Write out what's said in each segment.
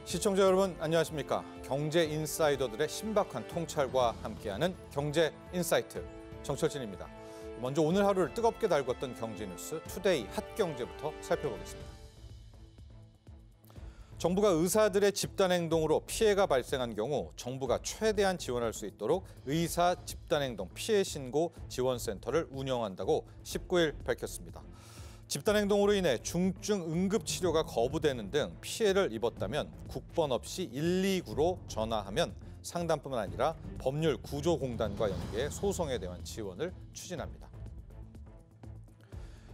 시청자 여러분 안녕하십니까? 경제 인사이더들의 신박한 통찰과 함께하는 경제 인사이트 정철진입니다. 먼저 오늘 하루를 뜨겁게 달궜던 경제 뉴스 투데이 핫경제부터 살펴보겠습니다. 정부가 의사들의 집단행동으로 피해가 발생한 경우 정부가 최대한 지원할 수 있도록 의사 집단행동 피해 신고 지원센터를 운영한다고 19일 밝혔습니다. 집단행동으로 인해 중증 응급치료가 거부되는 등 피해를 입었다면 국번 없이 129로 전화하면 상담뿐만 아니라 법률 구조공단과 연계해 소송에 대한 지원을 추진합니다.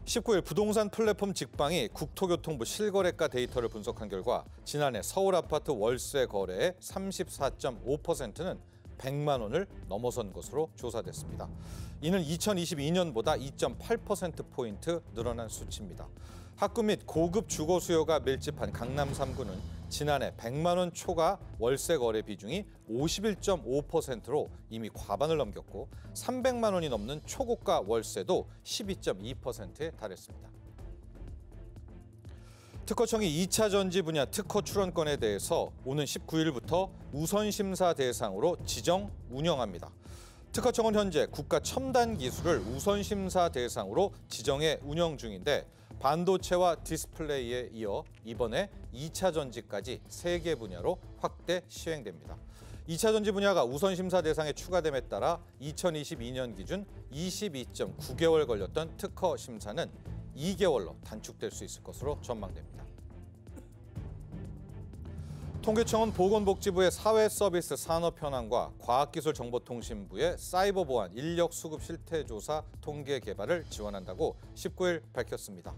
19일 부동산 플랫폼 직방이 국토교통부 실거래가 데이터를 분석한 결과 지난해 서울 아파트 월세 거래의 34.5%는 100만 원을 넘어선 것으로 조사됐습니다. 이는 2022년보다 2.8%포인트 늘어난 수치입니다. 학구 및 고급 주거 수요가 밀집한 강남 3구는 지난해 100만 원 초과 월세 거래 비중이 51.5%로 이미 과반을 넘겼고 300만 원이 넘는 초고가 월세도 12.2%에 달했습니다. 특허청이 2차 전지 분야 특허 출원권에 대해서 오는 19일부터 우선심사 대상으로 지정, 운영합니다. 특허청은 현재 국가 첨단 기술을 우선심사 대상으로 지정해 운영 중인데 반도체와 디스플레이에 이어 이번에 2차 전지까지 3개 분야로 확대 시행됩니다. 2차 전지 분야가 우선심사 대상에 추가됨에 따라 2022년 기준 22.9개월 걸렸던 특허 심사는 2개월로 단축될 수 있을 것으로 전망됩니다. 통계청은 보건복지부의 사회서비스 산업현황과 과학기술정보통신부의 사이버보안 인력수급 실태조사 통계 개발을 지원한다고 19일 밝혔습니다.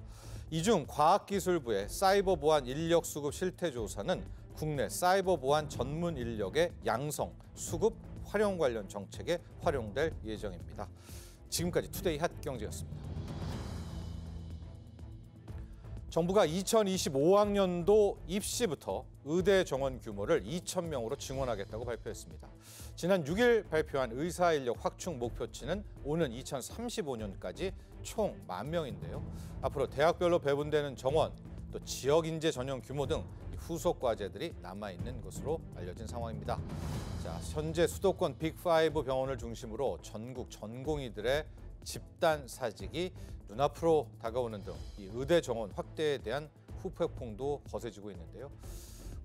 이 중 과학기술부의 사이버보안 인력수급 실태조사는 국내 사이버보안 전문 인력의 양성, 수급, 활용 관련 정책에 활용될 예정입니다. 지금까지 투데이 핫경제였습니다. 정부가 2025학년도 입시부터 의대 정원 규모를 2,000명으로 증원하겠다고 발표했습니다. 지난 6일 발표한 의사 인력 확충 목표치는 오는 2035년까지 총 10,000명인데요. 앞으로 대학별로 배분되는 정원, 또 지역 인재 전형 규모 등 후속 과제들이 남아있는 것으로 알려진 상황입니다. 자, 현재 수도권 빅5 병원을 중심으로 전국 전공의들의 집단 사직이 눈앞으로 다가오는 등 이 의대 정원 확대에 대한 후폭풍도 거세지고 있는데요.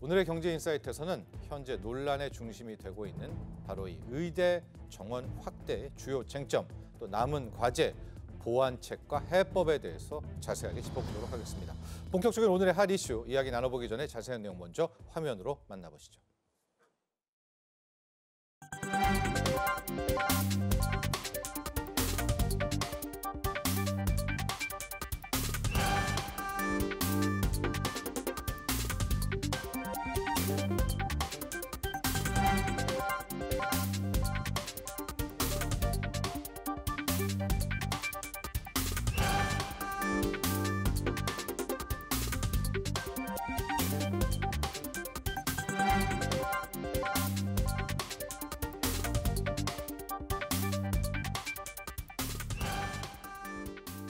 오늘의 경제 인사이트에서는 현재 논란의 중심이 되고 있는 바로 이 의대 정원 확대의 주요 쟁점, 또 남은 과제, 보완책과 해법에 대해서 자세하게 짚어보도록 하겠습니다. 본격적인 오늘의 핫 이슈 이야기 나눠보기 전에 자세한 내용 먼저 화면으로 만나보시죠.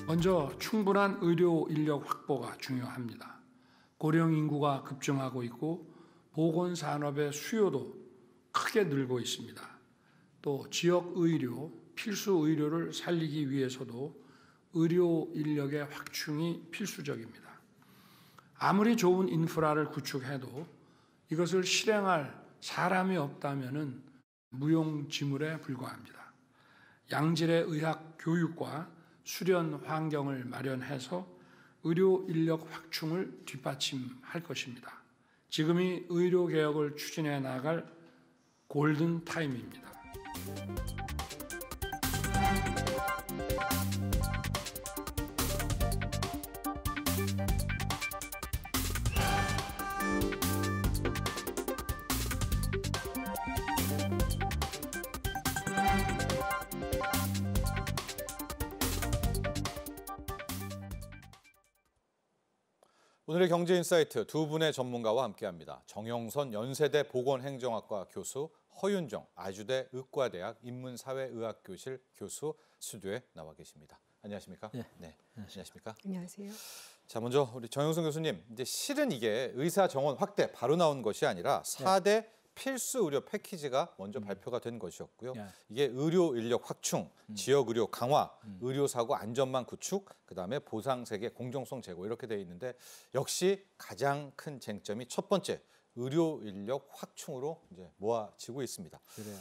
먼저 충분한 의료 인력 확보가 중요합니다. 고령 인구가 급증하고 있고 보건산업의 수요도 크게 늘고 있습니다. 또 지역 의료, 필수 의료를 살리기 위해서도 의료 인력의 확충이 필수적입니다. 아무리 좋은 인프라를 구축해도 이것을 실행할 사람이 없다면 무용지물에 불과합니다. 양질의 의학 교육과 수련 환경을 마련해서 의료 인력 확충을 뒷받침할 것입니다. 지금이 의료 개혁을 추진해 나갈 골든 타임입니다. 오늘의 경제인사이트 두 분의 전문가와 함께합니다. 정영선 연세대 보건행정학과 교수, 허윤정 아주대 의과대학 인문사회의학교실 교수 스튜디오에 나와 계십니다. 안녕하십니까? 네. 네. 안녕하십니까? 안녕하세요. 자, 먼저 우리 정영선 교수님, 이제 실은 이게 의사 정원 확대 바로 나온 것이 아니라 4대 필수 의료 패키지가 먼저 발표가 된 것이었고요. 이게 의료 인력 확충, 지역 의료 강화, 의료 사고 안전망 구축, 그다음에 보상 세계 공정성 제고 이렇게 돼 있는데 역시 가장 큰 쟁점이 첫 번째 의료 인력 확충으로 이제 모아지고 있습니다. 그래요.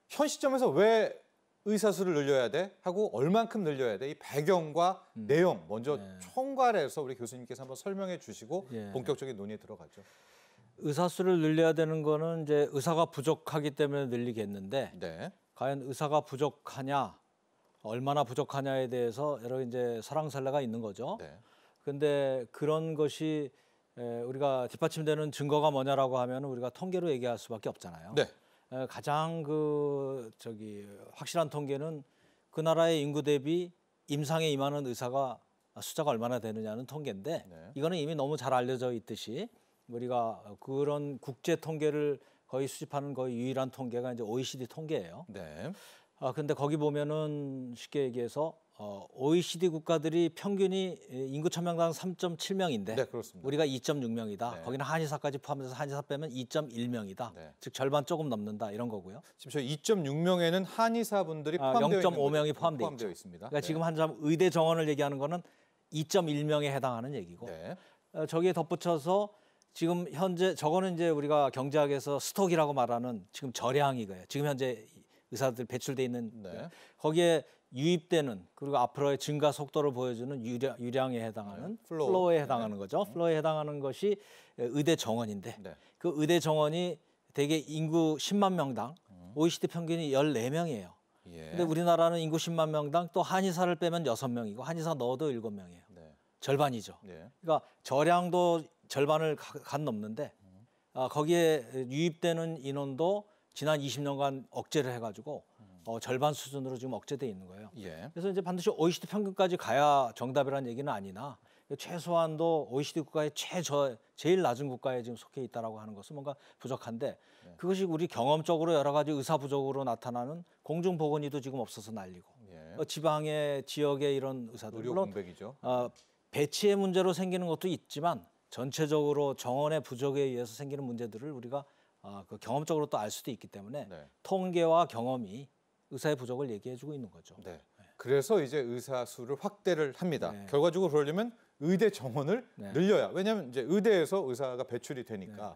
현 시점에서 왜 의사 수를 늘려야 돼? 하고 얼만큼 늘려야 돼? 이 배경과 내용 먼저 총괄해서 우리 교수님께서 한번 설명해 주시고 본격적인 논의에 들어가죠. 의사 수를 늘려야 되는 거는 이제 의사가 부족하기 때문에 늘리겠는데 네. 과연 의사가 부족하냐, 얼마나 부족하냐에 대해서 여러 이제 설왕설래가 있는 거죠. 네. 근데 그런 것이 우리가 뒷받침되는 증거가 뭐냐라고 하면 우리가 통계로 얘기할 수밖에 없잖아요. 네. 가장 확실한 통계는 그 나라의 인구 대비 임상에 임하는 의사가 숫자가 얼마나 되느냐는 통계인데 이거는 이미 너무 잘 알려져 있듯이 우리가 그런 국제 통계를 거의 수집하는 거의 유일한 통계가 이제 OECD 통계예요. 네. 근데 거기 보면은 쉽게 얘기해서 OECD 국가들이 평균이 인구 1000명당 3.7명인데 네, 그렇습니다. 우리가 2.6명이다. 네. 거기는 한의사까지 포함해서 한의사 빼면 2.1명이다. 네. 즉 절반 조금 넘는다 이런 거고요. 지금 저희 2.6명에는 한의사분들이 포함되어 0.5명이 포함되어 있습니다. 그러니까 네. 지금 한참 의대 정원을 얘기하는 거는 2.1명에 해당하는 얘기고 네. 저기에 덧붙여서 지금 현재 저거는 이제 우리가 경제학에서 스톡이라고 말하는 지금 저량이고요. 지금 현재 의사들 배출돼 있는 네. 거기에 유입되는 그리고 앞으로의 증가 속도를 보여주는 유량에 해당하는 플로우. 플로우에 해당하는 거죠. 플로우에 해당하는 것이 의대 정원인데 네. 그 의대 정원이 대개 인구 10만 명당 OECD 평균이 14명이에요. 예. 근데 우리나라는 인구 10만 명당 또 한의사를 빼면 6명이고 한의사 넣어도 7명이에요. 네. 절반이죠. 네. 그러니까 저량도 절반을 간 넘는데 거기에 유입되는 인원도 지난 20년간 억제를 해가지고 절반 수준으로 지금 억제돼 있는 거예요. 예. 그래서 이제 반드시 OECD 평균까지 가야 정답이라는 얘기는 아니나 최소한도 OECD 국가의 제일 낮은 국가에 지금 속해 있다라고 하는 것은 뭔가 부족한데 그것이 우리 경험적으로 여러 가지 의사 부족으로 나타나는 공중보건의도 지금 없어서 난리고 예. 지방의 지역의 이런 의사들 의료 물론 공백이죠. 배치의 문제로 생기는 것도 있지만 전체적으로 정원의 부족에 의해서 생기는 문제들을 우리가 그 경험적으로 또 알 수도 있기 때문에 네. 통계와 경험이 의사의 부족을 얘기해주고 있는 거죠. 네. 그래서 이제 의사 수를 확대를 합니다. 네. 결과적으로 그러려면 의대 정원을 네. 늘려야. 왜냐하면 이제 의대에서 의사가 배출이 되니까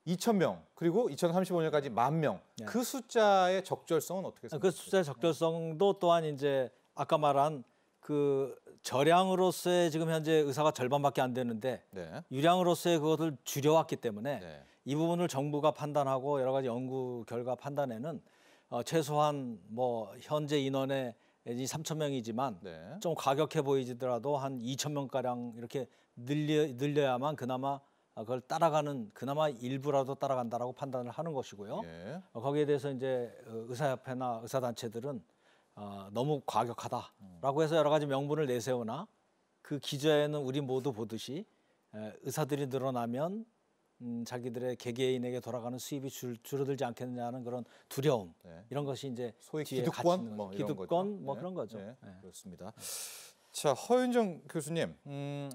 2,000명 그리고 2035년까지 10,000명. 네. 그 숫자의 적절성은 어떻게 생각하세요? 그 숫자의 적절성도 또한 이제 아까 말한 그 저량으로서의 지금 현재 의사가 절반밖에 안 되는데 네. 유량으로서의 그것을 줄여왔기 때문에 네. 이 부분을 정부가 판단하고 여러 가지 연구 결과 판단에는 최소한 뭐 현재 인원의 3,000명이지만 네. 좀 과격해 보이더라도 한 2,000명 가량 이렇게 늘려야만 그나마 그걸 따라가는 그나마 일부라도 따라간다라고 판단을 하는 것이고요. 예. 거기에 대해서 이제 의사협회나 의사단체들은 너무 과격하다라고 해서 여러 가지 명분을 내세우나 그 기저에는 우리 모두 보듯이 의사들이 늘어나면 자기들의 개개인에게 돌아가는 수입이 줄어들지 않겠느냐는 그런 두려움 네. 이런 것이 이제 소위 뒤에 같이 기득권 있는 뭐 거죠. 이런 기득권 거죠. 뭐 네. 그런 거죠. 네. 네. 그렇습니다. 자, 허윤정 교수님,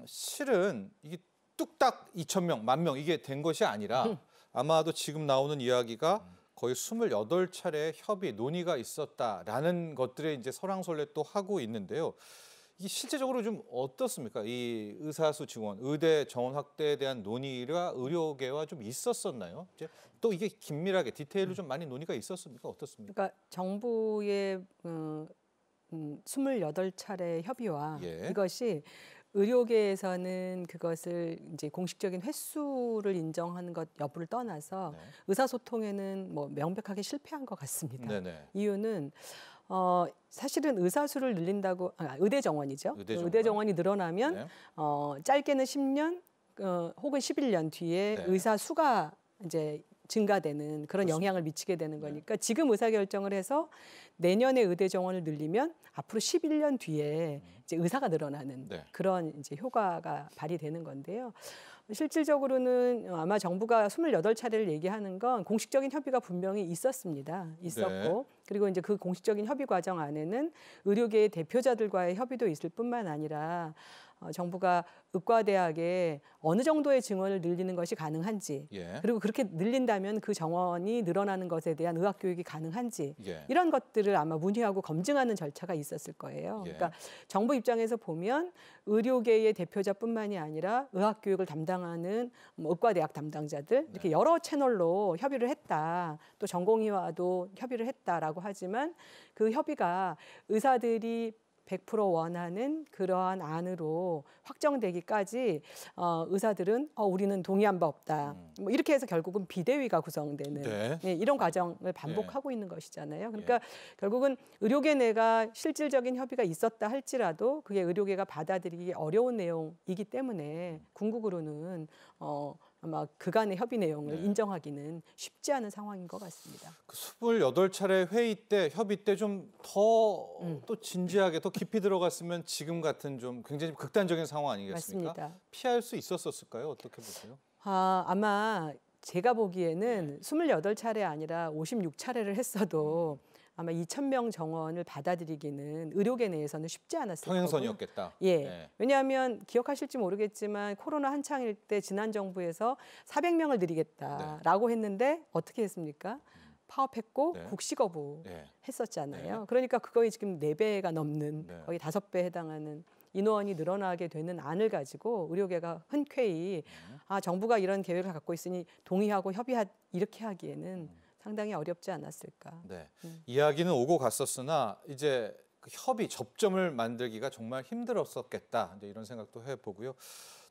실은 이게 뚝딱 2,000명, 10,000명 이게 된 것이 아니라 아마도 지금 나오는 이야기가 거의 28차례 협의 논의가 있었다라는 것들에 이제 설왕설래 또 하고 있는데요. 이게 실제적으로 좀 어떻습니까? 이 의사수 증원, 의대 정원 확대에 대한 논의가 의료계와 좀 있었었나요? 이제 또 이게 긴밀하게 디테일로 좀 많이 논의가 있었습니까? 어떻습니까? 그러니까 정부의 28차례 협의와 예. 이것이 의료계에서는 그것을 이제 공식적인 횟수를 인정하는 것 여부를 떠나서 네. 의사소통에는 뭐 명백하게 실패한 것 같습니다. 네네. 이유는 사실은 의사수를 늘린다고 의대 정원이죠. 의대 정원이 늘어나면 네. 짧게는 10년 혹은 11년 뒤에 네. 의사 수가 이제 증가되는 그런 영향을 미치게 되는 거니까 지금 의사결정을 해서 내년에 의대 정원을 늘리면 앞으로 11년 뒤에 이제 의사가 늘어나는 네. 그런 이제 효과가 발휘되는 건데요. 실질적으로는 아마 정부가 28차례를 얘기하는 건 공식적인 협의가 분명히 있었습니다. 있었고 네. 그리고 이제 그 공식적인 협의 과정 안에는 의료계의 대표자들과의 협의도 있을 뿐만 아니라 정부가 의과대학에 어느 정도의 증원을 늘리는 것이 가능한지 예. 그리고 그렇게 늘린다면 그 정원이 늘어나는 것에 대한 의학 교육이 가능한지 예. 이런 것들을 아마 문의하고 검증하는 절차가 있었을 거예요. 예. 그러니까 정부 입장에서 보면 의료계의 대표자뿐만이 아니라 의학 교육을 담당하는 의과대학 담당자들 이렇게 여러 채널로 협의를 했다. 또 전공의와도 협의를 했다라고 하지만 그 협의가 의사들이 100% 원하는 그러한 안으로 확정되기까지 의사들은 우리는 동의한 바 없다. 뭐 이렇게 해서 결국은 비대위가 구성되는 네. 네, 이런 과정을 반복하고 있는 것이잖아요. 그러니까 결국은 의료계 내가 실질적인 협의가 있었다 할지라도 그게 의료계가 받아들이기 어려운 내용이기 때문에 궁극으로는 아마 그간의 협의 내용을 인정하기는 쉽지 않은 상황인 것 같습니다. 그 28차례 회의 때 협의 때 좀 더 또 진지하게 더 깊이 들어갔으면 지금 같은 좀 굉장히 극단적인 상황 아니겠습니까? 맞습니다. 피할 수 있었을까요? 어떻게 보세요? 아마 제가 보기에는 28차례 아니라 56차례를 했어도 아마 2,000명 정원을 받아들이기는 의료계 내에서는 쉽지 않았을 거고요. 평행선이었겠다. 예. 네. 왜냐하면 기억하실지 모르겠지만 코로나 한창일 때 지난 정부에서 400명을 드리겠다라고 했는데 어떻게 했습니까? 파업했고 네. 국시 거부 네. 했었잖아요. 네. 그러니까 그거의 지금 4배가 넘는 네. 거의 5배 해당하는 인원이 늘어나게 되는 안을 가지고 의료계가 흔쾌히 정부가 이런 계획을 갖고 있으니 동의하고 이렇게 하기에는 상당히 어렵지 않았을까. 네. 이야기는 오고 갔었으나 이제 그 협의 접점을 만들기가 정말 힘들었었겠다. 이제 이런 생각도 해보고요.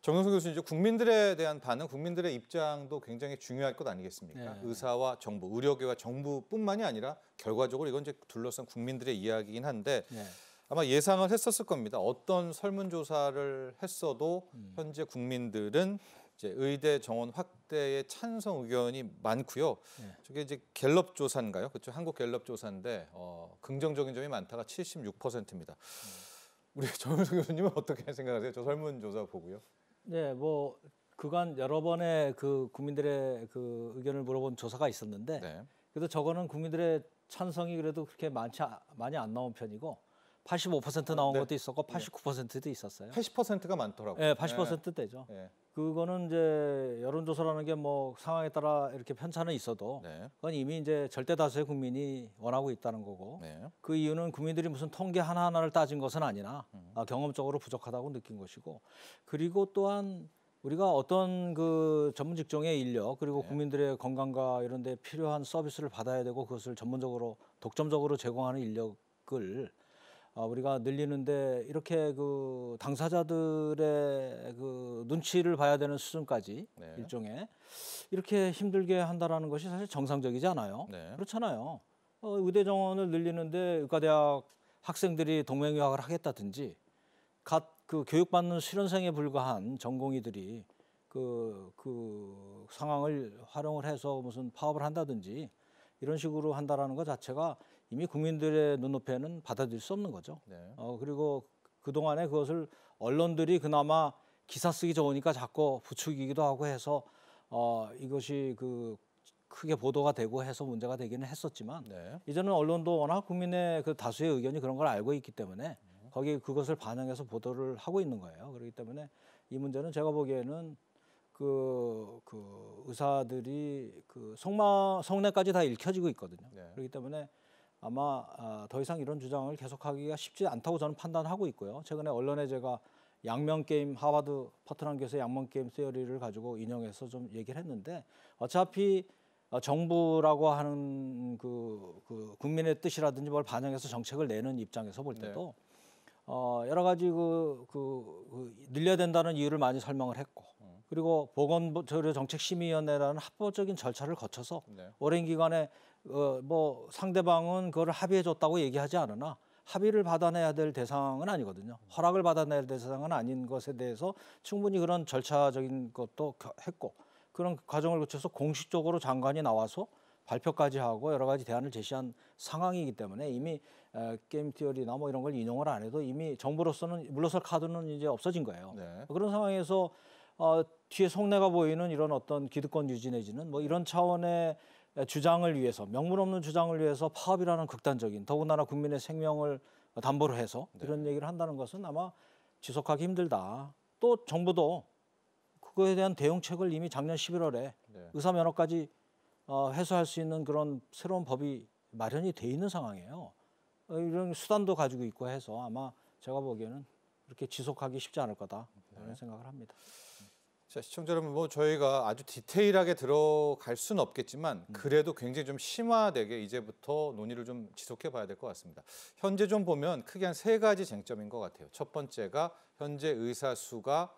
정영석 교수님, 이제 국민들에 대한 반응, 국민들의 입장도 굉장히 중요할 것 아니겠습니까? 네. 의사와 정부, 의료계와 정부뿐만이 아니라 결과적으로 이건 이제 둘러싼 국민들의 이야기이긴 한데 네. 아마 예상을 했었을 겁니다. 어떤 설문조사를 했어도 현재 국민들은 이제 의대 정원 확대에 찬성 의견이 많고요. 네. 저게 이제 갤럽 조사인가요? 그렇죠. 한국 갤럽 조사인데 긍정적인 점이 많다가 76%입니다. 우리 정영석 교수님은 어떻게 생각하세요? 저 설문조사 보고요. 네, 뭐 그간 여러 번의 그 국민들의 그 의견을 물어본 조사가 있었는데 네. 그래도 저거는 국민들의 찬성이 그래도 그렇게 많이 안 나온 편이고 85% 나온 네. 것도 있었고 89%도 있었어요. 80%가 많더라고요. 네, 80%대죠. 네. 그거는 이제 여론조사라는 게 뭐 상황에 따라 이렇게 편차는 있어도 네. 그건 이미 이제 절대 다수의 국민이 원하고 있다는 거고 네. 그 이유는 국민들이 무슨 통계 하나하나를 따진 것은 아니라 경험적으로 부족하다고 느낀 것이고 그리고 또한 우리가 어떤 그 전문 직종의 인력 그리고 국민들의 건강과 이런 데 필요한 서비스를 받아야 되고 그것을 전문적으로 독점적으로 제공하는 인력을 우리가 늘리는데 이렇게 그 당사자들의 그 눈치를 봐야 되는 수준까지 네. 일종의 이렇게 힘들게 한다라는 것이 사실 정상적이지 않아요. 네. 그렇잖아요. 의대 정원을 늘리는데 의과대학 학생들이 동맹유학을 하겠다든지 그 교육받는 수련생에 불과한 전공의들이 그 상황을 활용을 해서 무슨 파업을 한다든지 이런 식으로 한다라는 것 자체가 이미 국민들의 눈높이에는 받아들일 수 없는 거죠. 네. 그리고 그동안에 그것을 언론들이 그나마 기사 쓰기 좋으니까 자꾸 부추기기도 하고 해서 이것이 그 크게 보도가 되고 해서 문제가 되기는 했었지만 네. 이제는 언론도 워낙 국민의 그 다수의 의견이 그런 걸 알고 있기 때문에 거기에 그것을 반영해서 보도를 하고 있는 거예요. 그렇기 때문에 이 문제는 제가 보기에는 그 의사들이 그 속내까지 다 읽혀지고 있거든요. 네. 그렇기 때문에 아마 더 이상 이런 주장을 계속하기가 쉽지 않다고 저는 판단하고 있고요. 최근에 언론에 제가 양면 게임 하버드 퍼트남 교수의 양면 게임 시어리를 가지고 인용해서 좀 얘기를 했는데 어차피 정부라고 하는 그 국민의 뜻이라든지 뭘 반영해서 정책을 내는 입장에서 볼 때도 여러 가지 늘려야 된다는 이유를 많이 설명을 했고 그리고 보건의료정책심의위원회라는 합법적인 절차를 거쳐서 네. 오랜 기간에 뭐 상대방은 그걸 합의해줬다고 얘기하지 않으나 합의를 받아내야 될 대상은 아니거든요. 허락을 받아내야 될 대상은 아닌 것에 대해서 충분히 그런 절차적인 것도 했고 그런 과정을 거쳐서 공식적으로 장관이 나와서 발표까지 하고 여러 가지 대안을 제시한 상황이기 때문에 이미 게임 티어리나 뭐 이런 걸 인용을 안 해도 이미 정부로서는 물러설 카드는 이제 없어진 거예요. 네. 그런 상황에서 뒤에 속내가 보이는 이런 어떤 기득권 유지 내지는 뭐 이런 차원의 주장을 위해서 명분 없는 주장을 위해서 파업이라는 극단적인 더군다나 국민의 생명을 담보로 해서 이런 얘기를 한다는 것은 아마 지속하기 힘들다. 또 정부도 그거에 대한 대응책을 이미 작년 11월에 네. 의사 면허까지 해소할 수 있는 그런 새로운 법이 마련이 돼 있는 상황이에요. 이런 수단도 가지고 있고 해서 아마 제가 보기에는 그렇게 지속하기 쉽지 않을 거다 이런 생각을 합니다. 자, 시청자 여러분, 뭐 저희가 아주 디테일하게 들어갈 수는 없겠지만 그래도 굉장히 좀 심화되게 이제부터 논의를 좀 지속해 봐야 될 것 같습니다. 현재 좀 보면 크게 한 3가지 쟁점인 것 같아요. 첫 번째가 현재 의사 수가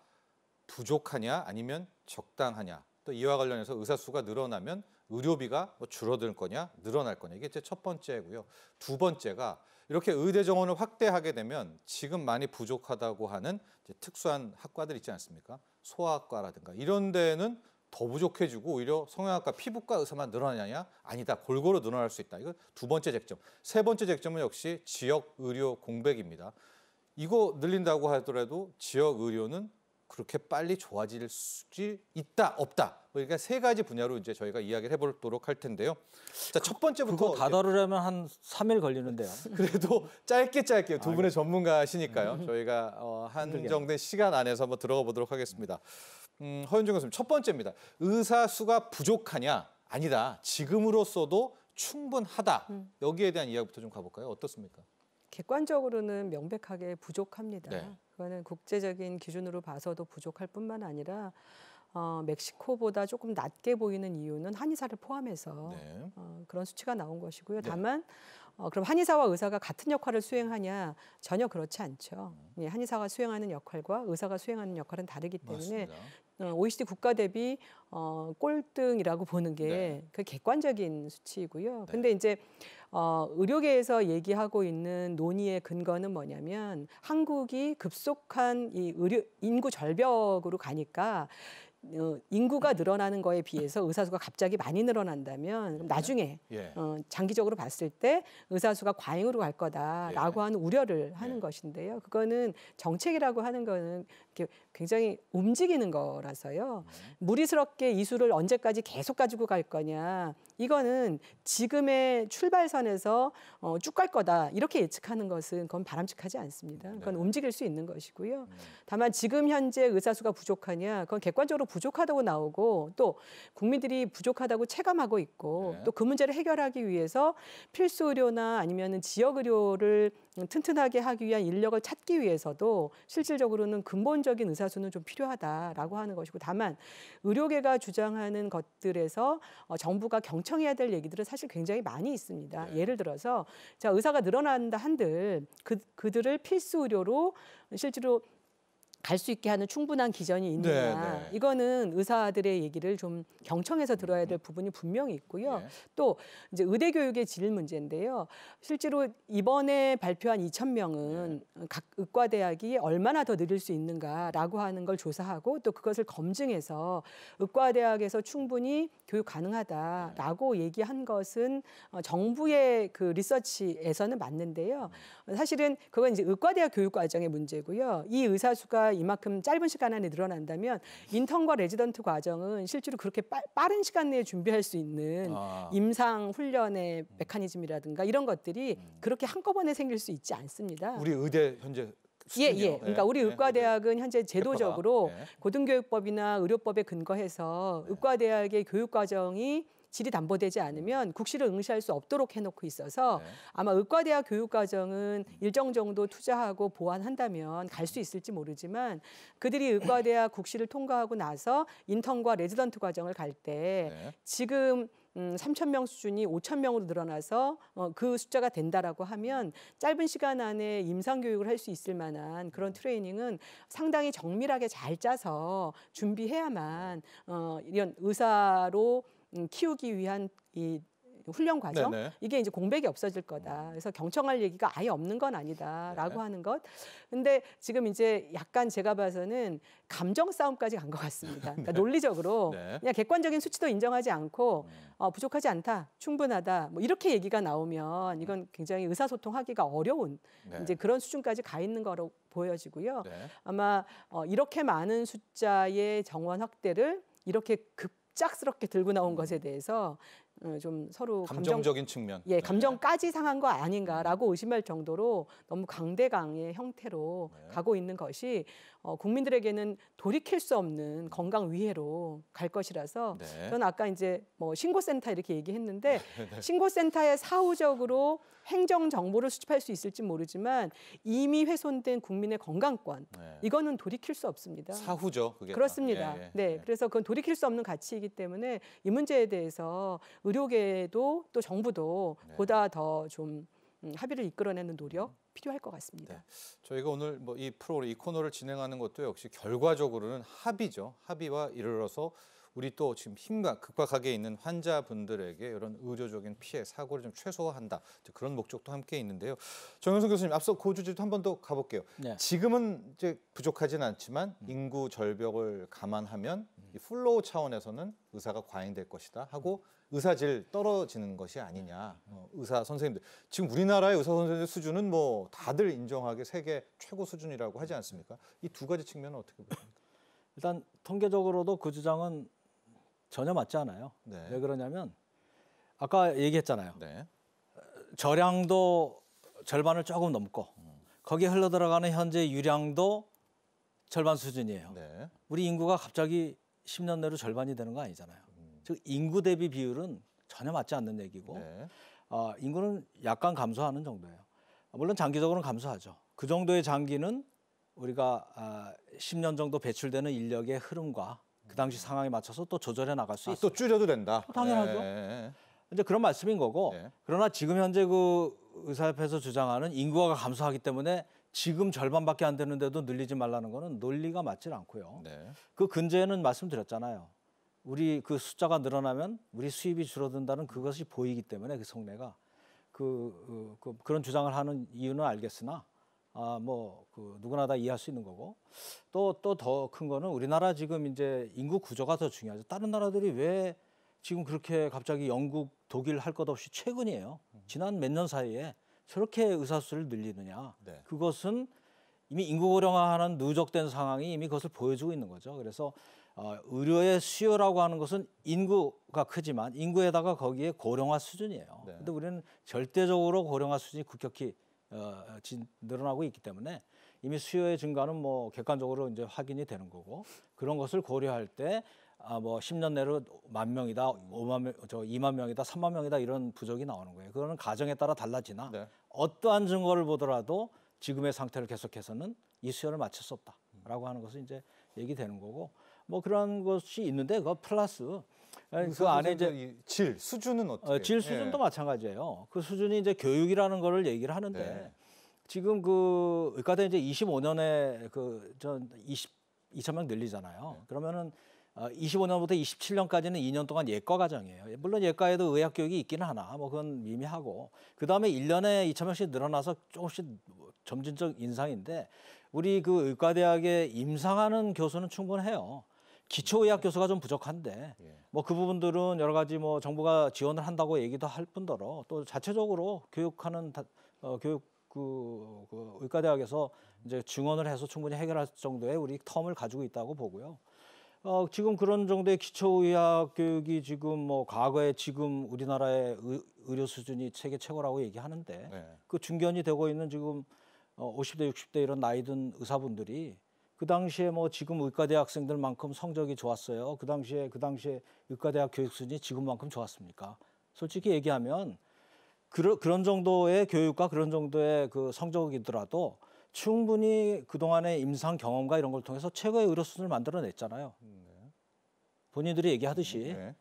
부족하냐 아니면 적당하냐. 또 이와 관련해서 의사 수가 늘어나면 의료비가 뭐 줄어들 거냐 늘어날 거냐. 이게 제 첫 번째고요. 두 번째가 이렇게 의대 정원을 확대하게 되면 지금 많이 부족하다고 하는 이제 특수한 학과들 있지 않습니까? 소아과라든가 이런 데는 더 부족해지고 오히려 성형외과, 피부과 의사만 늘어나냐? 아니다. 골고루 늘어날 수 있다. 이거 두 번째 쟁점. 세 번째 쟁점은 역시 지역 의료 공백입니다. 이거 늘린다고 하더라도 지역 의료는 그렇게 빨리 좋아질 수 있다, 없다. 그러니까 3가지 분야로 이제 저희가 이야기를 해보도록 할 텐데요. 자, 첫 번째부터 그거 다 다루려면 한 3일 걸리는데요. 그래도 짧게 두 분의 전문가시니까요. 저희가 한정된 시간 안에서 한번 들어가 보도록 하겠습니다. 허윤중 교수님, 첫 번째입니다. 의사 수가 부족하냐? 아니다. 지금으로서도 충분하다. 여기에 대한 이야기부터 좀 가볼까요? 어떻습니까? 객관적으로는 명백하게 부족합니다. 네. 그거는 국제적인 기준으로 봐서도 부족할 뿐만 아니라 멕시코보다 조금 낮게 보이는 이유는 한의사를 포함해서 네. 그런 수치가 나온 것이고요. 네. 다만 그럼 한의사와 의사가 같은 역할을 수행하냐? 전혀 그렇지 않죠. 예, 한의사가 수행하는 역할과 의사가 수행하는 역할은 다르기 때문에 맞습니다. OECD 국가 대비 꼴등이라고 보는 게 네. 그 객관적인 수치이고요. 네. 근데 이제 의료계에서 얘기하고 있는 논의의 근거는 뭐냐면 한국이 급속한 이 의료 인구 절벽으로 가니까 인구가 늘어나는 거에 비해서 의사 수가 갑자기 많이 늘어난다면 그럼 나중에 예. 장기적으로 봤을 때 의사 수가 과잉으로 갈 거다라고 예. 하는 우려를 하는 예. 것인데요. 그거는 정책이라고 하는 거는 이렇게 굉장히 움직이는 거라서요. 무리스럽게 이 수를 언제까지 계속 가지고 갈 거냐. 이거는 지금의 출발선에서 쭉 갈 거다. 이렇게 예측하는 것은 그건 바람직하지 않습니다. 그건 네. 움직일 수 있는 것이고요. 다만 지금 현재 의사 수가 부족하냐. 그건 객관적으로 부족하다고 나오고 또 국민들이 부족하다고 체감하고 있고 네. 또 그 문제를 해결하기 위해서 필수 의료나 아니면은 지역 의료를 튼튼하게 하기 위한 인력을 찾기 위해서도 실질적으로는 근본적인 의사수는 좀 필요하다라고 하는 것이고 다만 의료계가 주장하는 것들에서 정부가 경청해야 될 얘기들은 사실 굉장히 많이 있습니다. 네. 예를 들어서 자 의사가 늘어난다 한들 그들을 필수 의료로 실제로 갈 수 있게 하는 충분한 기전이 있느냐. 네, 네. 이거는 의사들의 얘기를 좀 경청해서 들어야 될 부분이 분명히 있고요. 네. 또 이제 의대 교육의 질 문제인데요. 실제로 이번에 발표한 2,000명은 각 의과대학이 얼마나 더 늘릴 수 있는가라고 하는 걸 조사하고 또 그것을 검증해서 의과대학에서 충분히 교육 가능하다라고 얘기한 것은 정부의 그 리서치에서는 맞는데요. 사실은 그건 이제 의과대학 교육 과정의 문제고요. 이 의사 수가 이만큼 짧은 시간 안에 늘어난다면 인턴과 레지던트 과정은 실제로 그렇게 빠른 시간 내에 준비할 수 있는 임상 훈련의 메커니즘이라든가 이런 것들이 그렇게 한꺼번에 생길 수 있지 않습니다. 우리 의대 현재 예. 수준이요? 그러니까 우리 네. 의과대학은 현재 제도적으로 네. 고등교육법이나 의료법에 근거해서 의과대학의 교육 과정이 질이 담보되지 않으면 국시를 응시할 수 없도록 해놓고 있어서 네. 아마 의과대학 교육과정은 일정 정도 투자하고 보완한다면 갈 수 있을지 모르지만 그들이 의과대학 국시를 통과하고 나서 인턴과 레지던트 과정을 갈 때 네. 지금 3,000명 수준이 5,000명으로 늘어나서 그 숫자가 된다라고 하면 짧은 시간 안에 임상 교육을 할 수 있을 만한 그런 트레이닝은 상당히 정밀하게 잘 짜서 준비해야만 이런 의사로 키우기 위한 이 훈련 과정 네네. 이게 이제 공백이 없어질 거다. 그래서 경청할 얘기가 아예 없는 건 아니다라고 네. 하는 것. 근데 지금 이제 약간 제가 봐서는 감정 싸움까지 간 것 같습니다. 그러니까 논리적으로 네. 그냥 객관적인 수치도 인정하지 않고 부족하지 않다, 충분하다, 뭐 이렇게 얘기가 나오면 이건 굉장히 의사소통하기가 어려운 네. 이제 그런 수준까지 가 있는 거로 보여지고요. 네. 아마 이렇게 많은 숫자의 정원 확대를 이렇게 급작스럽게 들고 나온 것에 대해서 좀 서로 감정적인 측면. 예, 감정까지 상한 거 아닌가라고 의심할 정도로 너무 강대강의 형태로 가고 있는 것이 국민들에게는 돌이킬 수 없는 건강 위해로 갈 것이라서 네. 저는 아까 이제 뭐 신고센터 이렇게 얘기했는데 신고센터에 사후적으로 행정 정보를 수집할 수 있을지 모르지만 이미 훼손된 국민의 건강권 이거는 돌이킬 수 없습니다. 사후죠, 그게. 그렇습니다. 예, 예, 네, 예. 그래서 그건 돌이킬 수 없는 가치이기 때문에 이 문제에 대해서 의료계도 또 정부도 보다 더 좀 합의를 이끌어내는 노력 필요할 것 같습니다. 네. 저희가 오늘 뭐 이 프로그램, 이 코너를 진행하는 것도 역시 결과적으로는 합의죠. 합의와 이르러서 우리 또 지금 극박하게 있는 환자분들에게 이런 의료적인 피해, 사고를 좀 최소화한다. 그런 목적도 함께 있는데요. 정영선 교수님, 앞서 그 주제도 한 번 더 가볼게요. 네. 지금은 이제 부족하진 않지만 인구 절벽을 감안하면 이 플로우 차원에서는 의사가 과잉될 것이다 하고 의사질 떨어지는 것이 아니냐. 의사 선생님들 지금 우리나라의 의사 선생님들 수준은 뭐 다들 인정하게 세계 최고 수준이라고 하지 않습니까? 이 두 가지 측면은 어떻게 보십니까? 일단 통계적으로도 그 주장은 전혀 맞지 않아요. 네. 왜 그러냐면 아까 얘기했잖아요. 네. 저량도 절반을 조금 넘고 거기에 흘러들어가는 현재 유량도 절반 수준이에요. 네. 우리 인구가 갑자기 10년 내로 절반이 되는 거 아니잖아요. 즉 인구 대비 비율은 전혀 맞지 않는 얘기고 네. 인구는 약간 감소하는 정도예요. 물론 장기적으로는 감소하죠. 그 정도의 장기는 우리가 10년 정도 배출되는 인력의 흐름과 그 당시 상황에 맞춰서 또 조절해 나갈 수 있어요. 또 줄여도 된다. 당연하죠. 네. 이제 그런 말씀인 거고 네. 그러나 지금 현재 그 의사협회에서 주장하는 인구가 감소하기 때문에 지금 절반밖에 안 되는데도 늘리지 말라는 거는 논리가 맞질 않고요. 네. 그 근저에는 말씀드렸잖아요. 우리 그 숫자가 늘어나면 우리 수입이 줄어든다는 그것이 보이기 때문에 그 속내가 그런 주장을 하는 이유는 알겠으나 그 누구나 다 이해할 수 있는 거고 또 더 큰 거는 우리나라 지금 이제 인구 구조가 더 중요하죠. 다른 나라들이 왜 지금 그렇게 갑자기 영국, 독일 할 것 없이 최근이에요. 지난 몇 년 사이에 저렇게 의사 수를 늘리느냐. 네. 그것은 이미 인구 고령화하는 누적된 상황이 이미 그것을 보여주고 있는 거죠. 그래서 의료의 수요라고 하는 것은 인구가 크지만 인구에다가 거기에 고령화 수준이에요. 네. 근데 우리는 절대적으로 고령화 수준이 급격히 늘어나고 있기 때문에 이미 수요의 증가는 뭐 객관적으로 이제 확인이 되는 거고 그런 것을 고려할 때 뭐 10년 내로 10,000명이다, 2만 명이다, 3만 명이다 이런 부족이 나오는 거예요. 그거는 가정에 따라 달라지나 네. 어떠한 증거를 보더라도 지금의 상태를 계속해서는 이 수요를 맞출 수 없다라고 하는 것은 이제 얘기되는 거고 뭐 그런 것이 있는데 그 플러스 그 안에 이제 질 수준은 어떻게? 질 수준도 마찬가지예요. 그 수준이 이제 교육이라는 거를 얘기를 하는데 네. 지금 그 의과대 이제 25년에 2,000명 늘리잖아요. 그러면은 25년부터 27년까지는 2년 동안 예과 과정이에요. 물론 예과에도 의학 교육이 있기는 하나 뭐 그건 미미하고 그 다음에 1년에 2,000명씩 늘어나서 조금씩 점진적 인상인데 우리 그 의과대학에 임상하는 교수는 충분해요. 기초의학 교수가 좀 부족한데 뭐 그 부분들은 여러 가지 뭐 정부가 지원을 한다고 얘기도 할 뿐더러 또 자체적으로 교육하는 교육 그 의과대학에서 이제 증원을 해서 충분히 해결할 정도의 우리 텀을 가지고 있다고 보고요. 지금 그런 정도의 기초의학 교육이 지금 뭐 과거에 지금 우리나라의 의료 수준이 세계 최고라고 얘기하는데 네. 그 중견이 되고 있는 지금 50대, 60대 이런 나이 든 의사분들이 그 당시에 뭐 지금 의과대 학생들만큼 성적이 좋았어요. 그 당시에 의과대학 교육 수준이 지금만큼 좋았습니까? 솔직히 얘기하면 그런 정도의 교육과 그런 정도의 그 성적이더라도 충분히 그동안의 임상 경험과 이런 걸 통해서 최고의 의료 수준을 만들어냈잖아요. 본인들이 얘기하듯이. 네.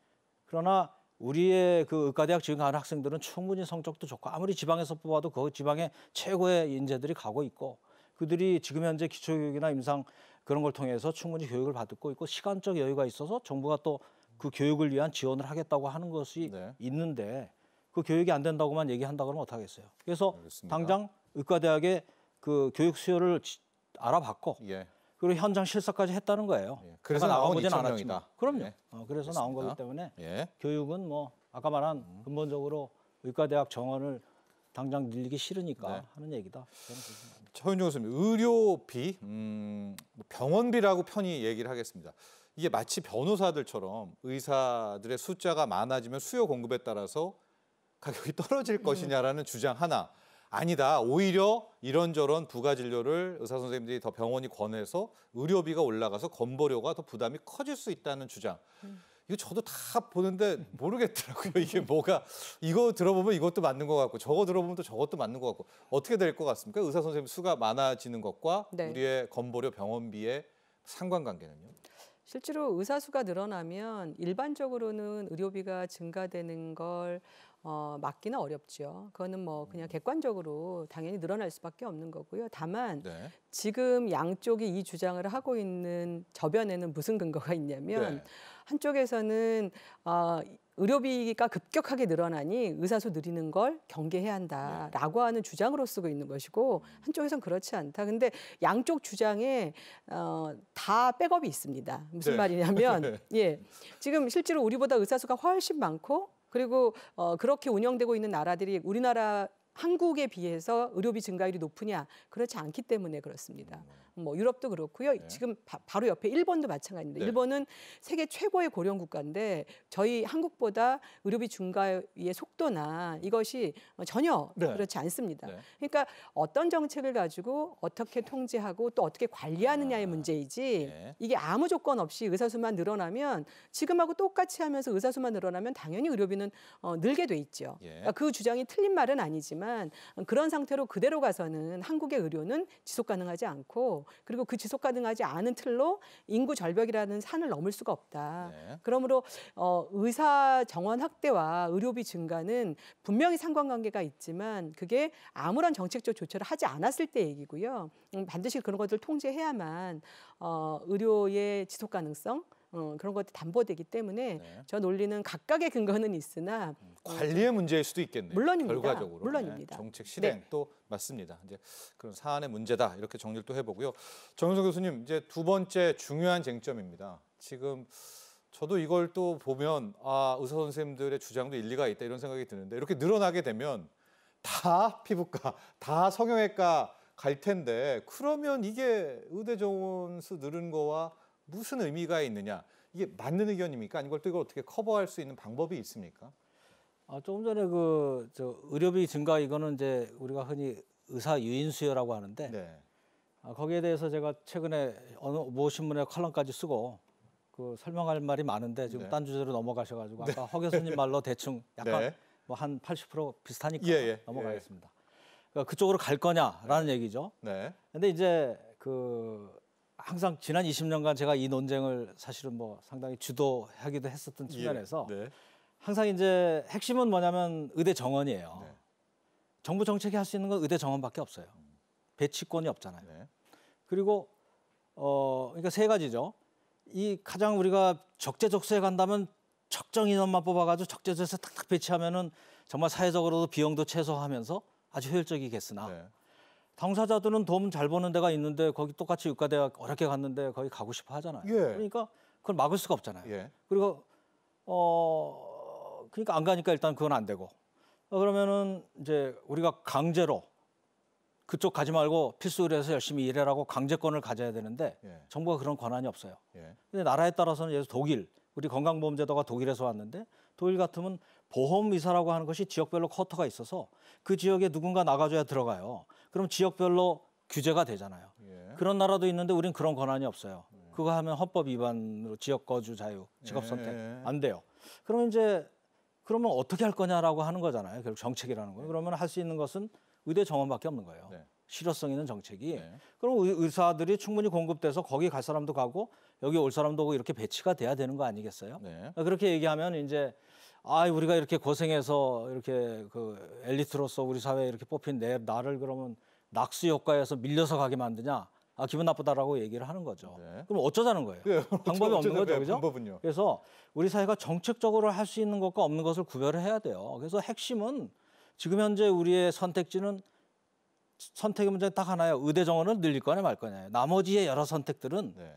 그러나 우리의 그 의과대학 지금 가는 학생들은 충분히 성적도 좋고 아무리 지방에서 뽑아도 그 지방에 최고의 인재들이 가고 있고 그들이 지금 현재 기초교육이나 임상 그런 걸 통해서 충분히 교육을 받고 있고 시간적 여유가 있어서 정부가 또 그 교육을 위한 지원을 하겠다고 하는 것이 네. 있는데 그 교육이 안 된다고만 얘기한다 그러면 어떡하겠어요. 그래서 알겠습니다. 당장 의과대학의 그 교육 수요를 알아봤고 예. 그리고 현장 실사까지 했다는 거예요. 예. 그래서 제가 나온 나가보진 2,000 않았지만. 명이다. 그럼요. 예. 그래서 나온 알겠습니다. 거기 때문에 예. 교육은 뭐 아까 말한 근본적으로 의과대학 정원을 당장 늘리기 싫으니까 네. 하는 얘기다. 저는 그렇게 생각합니다. 허윤종 교수님, 의료비, 병원비라고 편히 얘기를 하겠습니다. 이게 마치 변호사들처럼 의사들의 숫자가 많아지면 수요 공급에 따라서 가격이 떨어질 것이냐라는 주장 하나. 아니다. 오히려 이런저런 부가 진료를 의사 선생님들이 더 병원이 권해서 의료비가 올라가서 건보료가 더 부담이 커질 수 있다는 주장. 이거 저도 다 보는데 모르겠더라고요. 이게 뭐가 이거 들어보면 이것도 맞는 것 같고 저거 들어보면 또 저것도 맞는 것 같고 어떻게 될 것 같습니까? 의사 선생님 수가 많아지는 것과 네. 우리의 건보료 병원비의 상관관계는요? 실제로 의사 수가 늘어나면 일반적으로는 의료비가 증가되는 걸 막기는 어렵죠. 그거는 뭐 그냥 객관적으로 당연히 늘어날 수밖에 없는 거고요. 다만 네. 지금 양쪽이 이 주장을 하고 있는 저변에는 무슨 근거가 있냐면 네. 한쪽에서는 의료비가 급격하게 늘어나니 의사 수 늘리는 걸 경계해야 한다라고 하는 주장으로 쓰고 있는 것이고 한쪽에서는 그렇지 않다. 근데 양쪽 주장에 다 백업이 있습니다. 무슨 네. 말이냐면 예, 지금 실제로 우리보다 의사 수가 훨씬 많고 그리고 그렇게 운영되고 있는 나라들이 우리나라 한국에 비해서 의료비 증가율이 높으냐? 그렇지 않기 때문에 그렇습니다. 뭐 유럽도 그렇고요. 네. 지금 바로 옆에 일본도 마찬가지입니다. 네. 일본은 세계 최고의 고령 국가인데 저희 한국보다 의료비 증가의 속도나 이것이 전혀 네. 그렇지 않습니다. 네. 그러니까 어떤 정책을 가지고 어떻게 통제하고 또 어떻게 관리하느냐의 문제이지 네. 이게 아무 조건 없이 의사 수만 늘어나면 지금하고 똑같이 하면서 의사 수만 늘어나면 당연히 의료비는 늘게 돼 있죠. 예. 그러니까 그 주장이 틀린 말은 아니지만 그런 상태로 그대로 가서는 한국의 의료는 지속 가능하지 않고 그리고 그 지속 가능하지 않은 틀로 인구 절벽이라는 산을 넘을 수가 없다. 네. 그러므로 의사 정원 확대와 의료비 증가는 분명히 상관관계가 있지만 그게 아무런 정책적 조처를 하지 않았을 때 얘기고요. 반드시 그런 것들을 통제해야만 의료의 지속 가능성 그런 것들이 담보되기 때문에 네. 저 논리는 각각의 근거는 있으나 관리의 문제일 수도 있겠네요. 물론입니다. 결과적으로. 물론입니다. 네, 정책 실행도 맞습니다. 이제 그런 사안의 문제다 이렇게 정리를 또 해보고요. 정윤석 교수님 이제 두 번째 중요한 쟁점입니다. 지금 저도 이걸 또 보면 의사 선생님들의 주장도 일리가 있다 이런 생각이 드는데 이렇게 늘어나게 되면 다 피부과, 다 성형외과 갈 텐데 그러면 이게 의대 정원 수 늘은 거와 무슨 의미가 있느냐? 이게 맞는 의견입니까? 아니면 또 이걸 어떻게 커버할 수 있는 방법이 있습니까? 조금 전에 의료비 증가 이거는 이제 우리가 흔히 의사 유인 수요라고 하는데 네. 거기에 대해서 제가 최근에 어느 모 신문에 칼럼까지 쓰고 설명할 말이 많은데 지금 네. 딴 주제로 넘어가셔가지고 아까 허 교수님 말로 대충 약간 네. 뭐 한 80% 비슷하니까 예. 넘어가겠습니다. 그러니까 그쪽으로 갈 거냐라는 얘기죠. 네. 근데 이제 항상 지난 20년간 제가 이 논쟁을 사실은 뭐 상당히 주도하기도 했었던 측면에서 네. 항상 이제 핵심은 뭐냐면 의대 정원이에요. 네. 정부 정책이 할 수 있는 건 의대 정원밖에 없어요. 배치권이 없잖아요. 네. 그리고 그러니까 세 가지죠. 이 가장 우리가 적재적소에 간다면 적정 인원만 뽑아가지고 적재적소에 탁탁 배치하면은 정말 사회적으로도 비용도 최소화하면서 아주 효율적이겠으나 네. 당사자들은 돈 잘 버는 데가 있는데 거기 똑같이 의과대학 어렵게 갔는데 거기 가고 싶어 하잖아요. 예. 그러니까 그걸 막을 수가 없잖아요. 예. 그리고 그러니까 안 가니까 일단 그건 안 되고 그러면은 이제 우리가 강제로 그쪽 가지 말고 필수 의료에서 열심히 일해라고 강제권을 가져야 되는데 예. 정부가 그런 권한이 없어요. 예. 근데 나라에 따라서는 예를 들어 독일, 우리 건강보험제도가 독일에서 왔는데 독일 같으면 보험의사라고 하는 것이 지역별로 쿼터가 있어서 그 지역에 누군가 나가줘야 들어가요. 그럼 지역별로 규제가 되잖아요. 예. 그런 나라도 있는데 우린 그런 권한이 없어요. 그거 하면 헌법 위반으로 지역 거주 자유, 직업 선택 예. 안 돼요. 그러면 이제 그러면 어떻게 할 거냐라고 하는 거잖아요. 결국 정책이라는 거예요. 그러면 할 수 있는 것은 의대 정원밖에 없는 거예요. 네. 실효성 있는 정책이. 네. 그럼 의사들이 충분히 공급돼서 거기 갈 사람도 가고 여기 올 사람도 오고 이렇게 배치가 돼야 되는 거 아니겠어요? 네. 그렇게 얘기하면 이제 우리가 이렇게 고생해서 이렇게 엘리트로서 우리 사회에 이렇게 뽑힌 나를 그러면 낙수 효과에서 밀려서 가게 만드냐? 기분 나쁘다라고 얘기를 하는 거죠. 네. 그럼 어쩌자는 거예요? 네. 방법이 없는 거죠, 그죠? 방법은요. 그래서 우리 사회가 정책적으로 할 수 있는 것과 없는 것을 구별을 해야 돼요. 그래서 핵심은 지금 현재 우리의 선택지는 선택의 문제는 딱 하나예요. 의대 정원을 늘릴 거냐 말 거냐. 나머지의 여러 선택들은 네.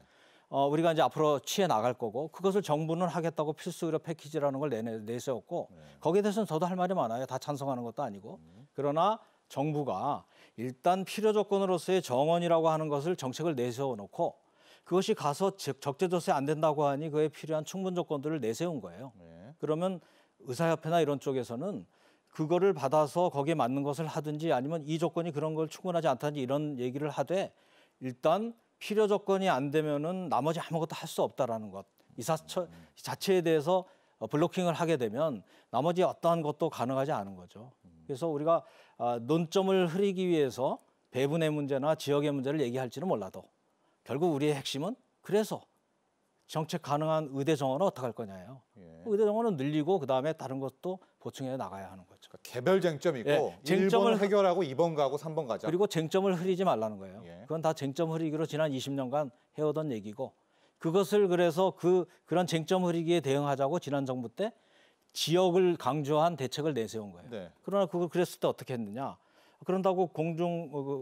우리가 이제 앞으로 취해 나갈 거고 그것을 정부는 하겠다고 필수 의료 패키지라는 걸 내세웠고 거기에 대해서는 저도 할 말이 많아요. 다 찬성하는 것도 아니고. 그러나 정부가 일단 필요 조건으로서의 정원이라고 하는 것을 정책을 내세워놓고 그것이 가서 적재조세 안 된다고 하니 그에 필요한 충분 조건들을 내세운 거예요. 네. 그러면 의사협회나 이런 쪽에서는 그거를 받아서 거기에 맞는 것을 하든지 아니면 이 조건이 그런 걸 충분하지 않다든지 이런 얘기를 하되 일단 필요 조건이 안 되면은 나머지 아무것도 할 수 없다라는 것. 이 자체에 대해서 블로킹을 하게 되면 나머지 어떠한 것도 가능하지 않은 거죠. 그래서 우리가 논점을 흐리기 위해서 배분의 문제나 지역의 문제를 얘기할지는 몰라도 결국 우리의 핵심은 그래서 정책 가능한 의대 정원은 어떻게 할 거냐예요. 예. 의대 정원은 늘리고 그다음에 다른 것도 보충해 나가야 하는 거죠. 그러니까 개별 쟁점이고 예, 1번을 해결하고 2번 가고 3번 가자. 그리고 쟁점을 흐리지 말라는 거예요. 예. 그건 다 쟁점 흐리기로 지난 20년간 해오던 얘기고 그것을 그래서 그런 쟁점 흐리기에 대응하자고 지난 정부 때 지역을 강조한 대책을 내세운 거예요. 네. 그러나 그걸 그랬을 때 어떻게 했느냐? 그런다고